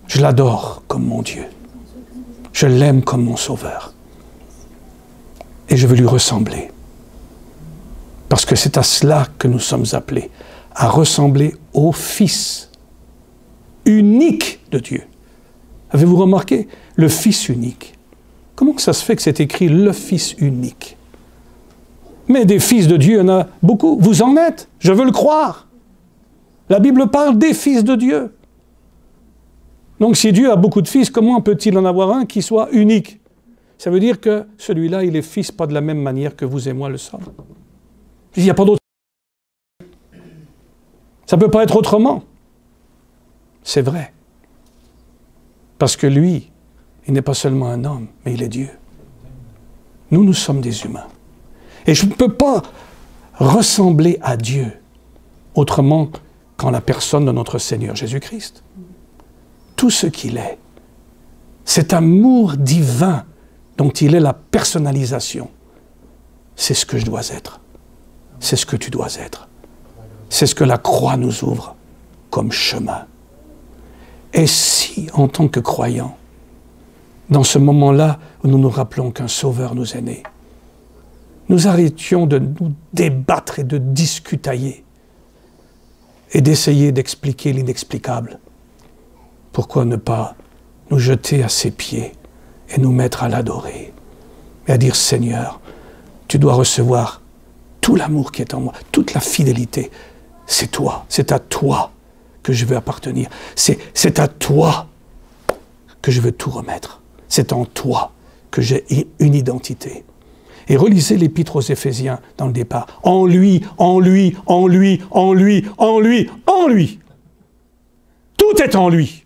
Je l'adore comme mon Dieu. Je l'aime comme mon Sauveur. Et je veux lui ressembler. Parce que c'est à cela que nous sommes appelés, à ressembler au Fils unique de Dieu. Avez-vous remarqué? Le Fils unique. Comment ça se fait que c'est écrit le Fils unique? Mais des fils de Dieu, il y en a beaucoup. Vous en êtes, je veux le croire. La Bible parle des fils de Dieu. Donc si Dieu a beaucoup de fils, comment peut-il en avoir un qui soit unique? Ça veut dire que celui-là, il est fils pas de la même manière que vous et moi le sommes. Il n'y a pas d'autre. Ça ne peut pas être autrement. C'est vrai. Parce que lui, il n'est pas seulement un homme, mais il est Dieu. Nous, nous sommes des humains. Et je ne peux pas ressembler à Dieu autrement qu'en la personne de notre Seigneur Jésus-Christ. Tout ce qu'il est, cet amour divin dont il est la personnalisation, c'est ce que je dois être. C'est ce que tu dois être. C'est ce que la croix nous ouvre comme chemin. Et si, en tant que croyants, dans ce moment-là où nous nous rappelons qu'un Sauveur nous est né, nous arrêtions de nous débattre et de discutailler et d'essayer d'expliquer l'inexplicable, pourquoi ne pas nous jeter à ses pieds et nous mettre à l'adorer et à dire « Seigneur, tu dois recevoir tout l'amour qui est en moi, toute la fidélité. C'est toi, c'est à toi que je veux appartenir. C'est à toi que je veux tout remettre. C'est en toi que j'ai une identité. » Et relisez l'épître aux Éphésiens dans le départ. En lui, en lui, en lui, en lui, en lui, en lui. Tout est en lui.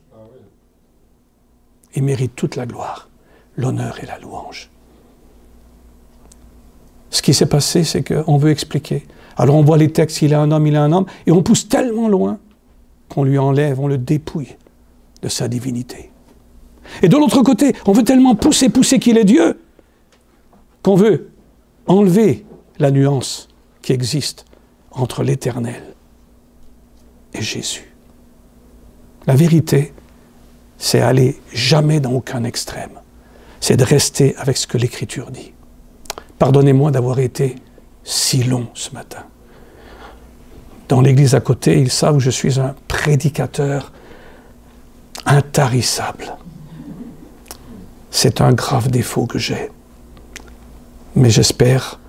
Il mérite toute la gloire, l'honneur et la louange. Ce qui s'est passé, c'est qu'on veut expliquer. Alors on voit les textes, il est un homme, et on pousse tellement loin qu'on lui enlève, on le dépouille de sa divinité. Et de l'autre côté, on veut tellement pousser qu'il est Dieu, qu'on veut enlever la nuance qui existe entre l'Éternel et Jésus. La vérité, c'est aller jamais dans aucun extrême. C'est de rester avec ce que l'Écriture dit. Pardonnez-moi d'avoir été si long ce matin. Dans l'église à côté, ils savent que je suis un prédicateur intarissable. C'est un grave défaut que j'ai. Mais j'espère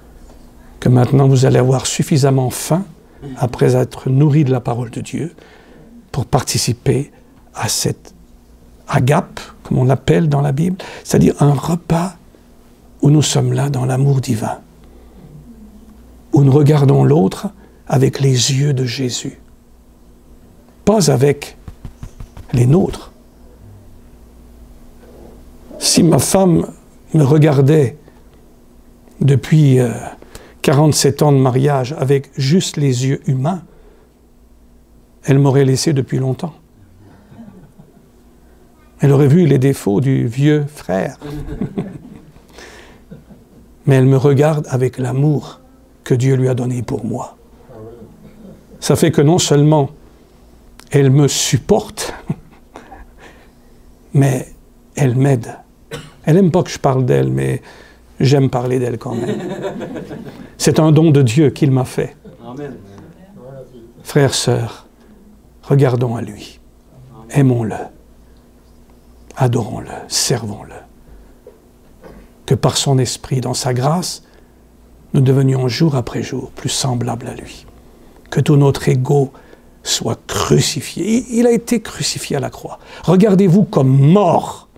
que maintenant vous allez avoir suffisamment faim, après être nourri de la parole de Dieu, pour participer à cette agape, comme on l'appelle dans la Bible, c'est-à-dire un repas où nous sommes là dans l'amour divin, où nous regardons l'autre avec les yeux de Jésus, pas avec les nôtres. Si ma femme me regardait depuis 47 ans de mariage avec juste les yeux humains, elle m'aurait laissé depuis longtemps. Elle aurait vu les défauts du vieux frère. Mais elle me regarde avec l'amour que Dieu lui a donné pour moi. Ça fait que non seulement elle me supporte, mais elle m'aide. Elle n'aime pas que je parle d'elle, mais j'aime parler d'elle quand même. C'est un don de Dieu qu'il m'a fait. Amen. Frères, sœurs, regardons à lui. Aimons-le. Adorons-le. Servons-le. Que par son esprit, dans sa grâce, nous devenions jour après jour plus semblables à lui. Que tout notre ego soit crucifié. Il a été crucifié à la croix. Regardez-vous comme mort.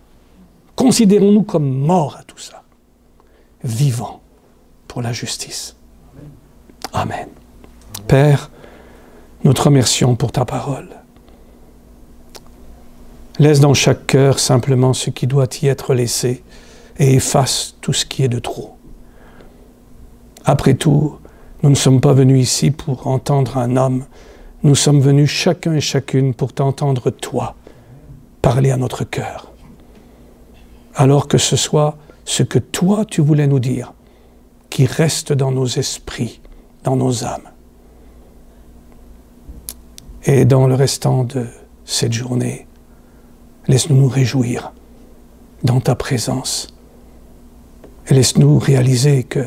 Considérons-nous comme morts à tout ça. Vivants pour la justice. Amen. Père, nous te remercions pour ta parole. Laisse dans chaque cœur simplement ce qui doit y être laissé et efface tout ce qui est de trop. Après tout, nous ne sommes pas venus ici pour entendre un homme, nous sommes venus chacun et chacune pour t'entendre toi, parler à notre cœur. Alors que ce soit ce que toi tu voulais nous dire, qui reste dans nos esprits, dans nos âmes. Et dans le restant de cette journée, laisse-nous nous réjouir dans ta présence. Et laisse-nous réaliser que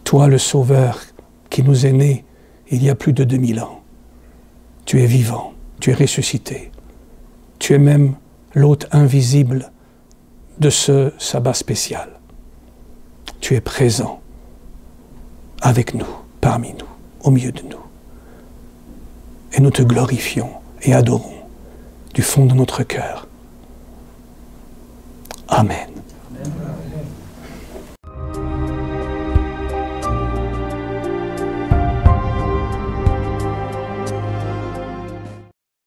toi, le Sauveur qui nous est né il y a plus de 2000 ans, tu es vivant, tu es ressuscité. Tu es même l'hôte invisible de ce sabbat spécial. Tu es présent avec nous, parmi nous, au milieu de nous. Et nous te glorifions et adorons du fond de notre cœur. Amen.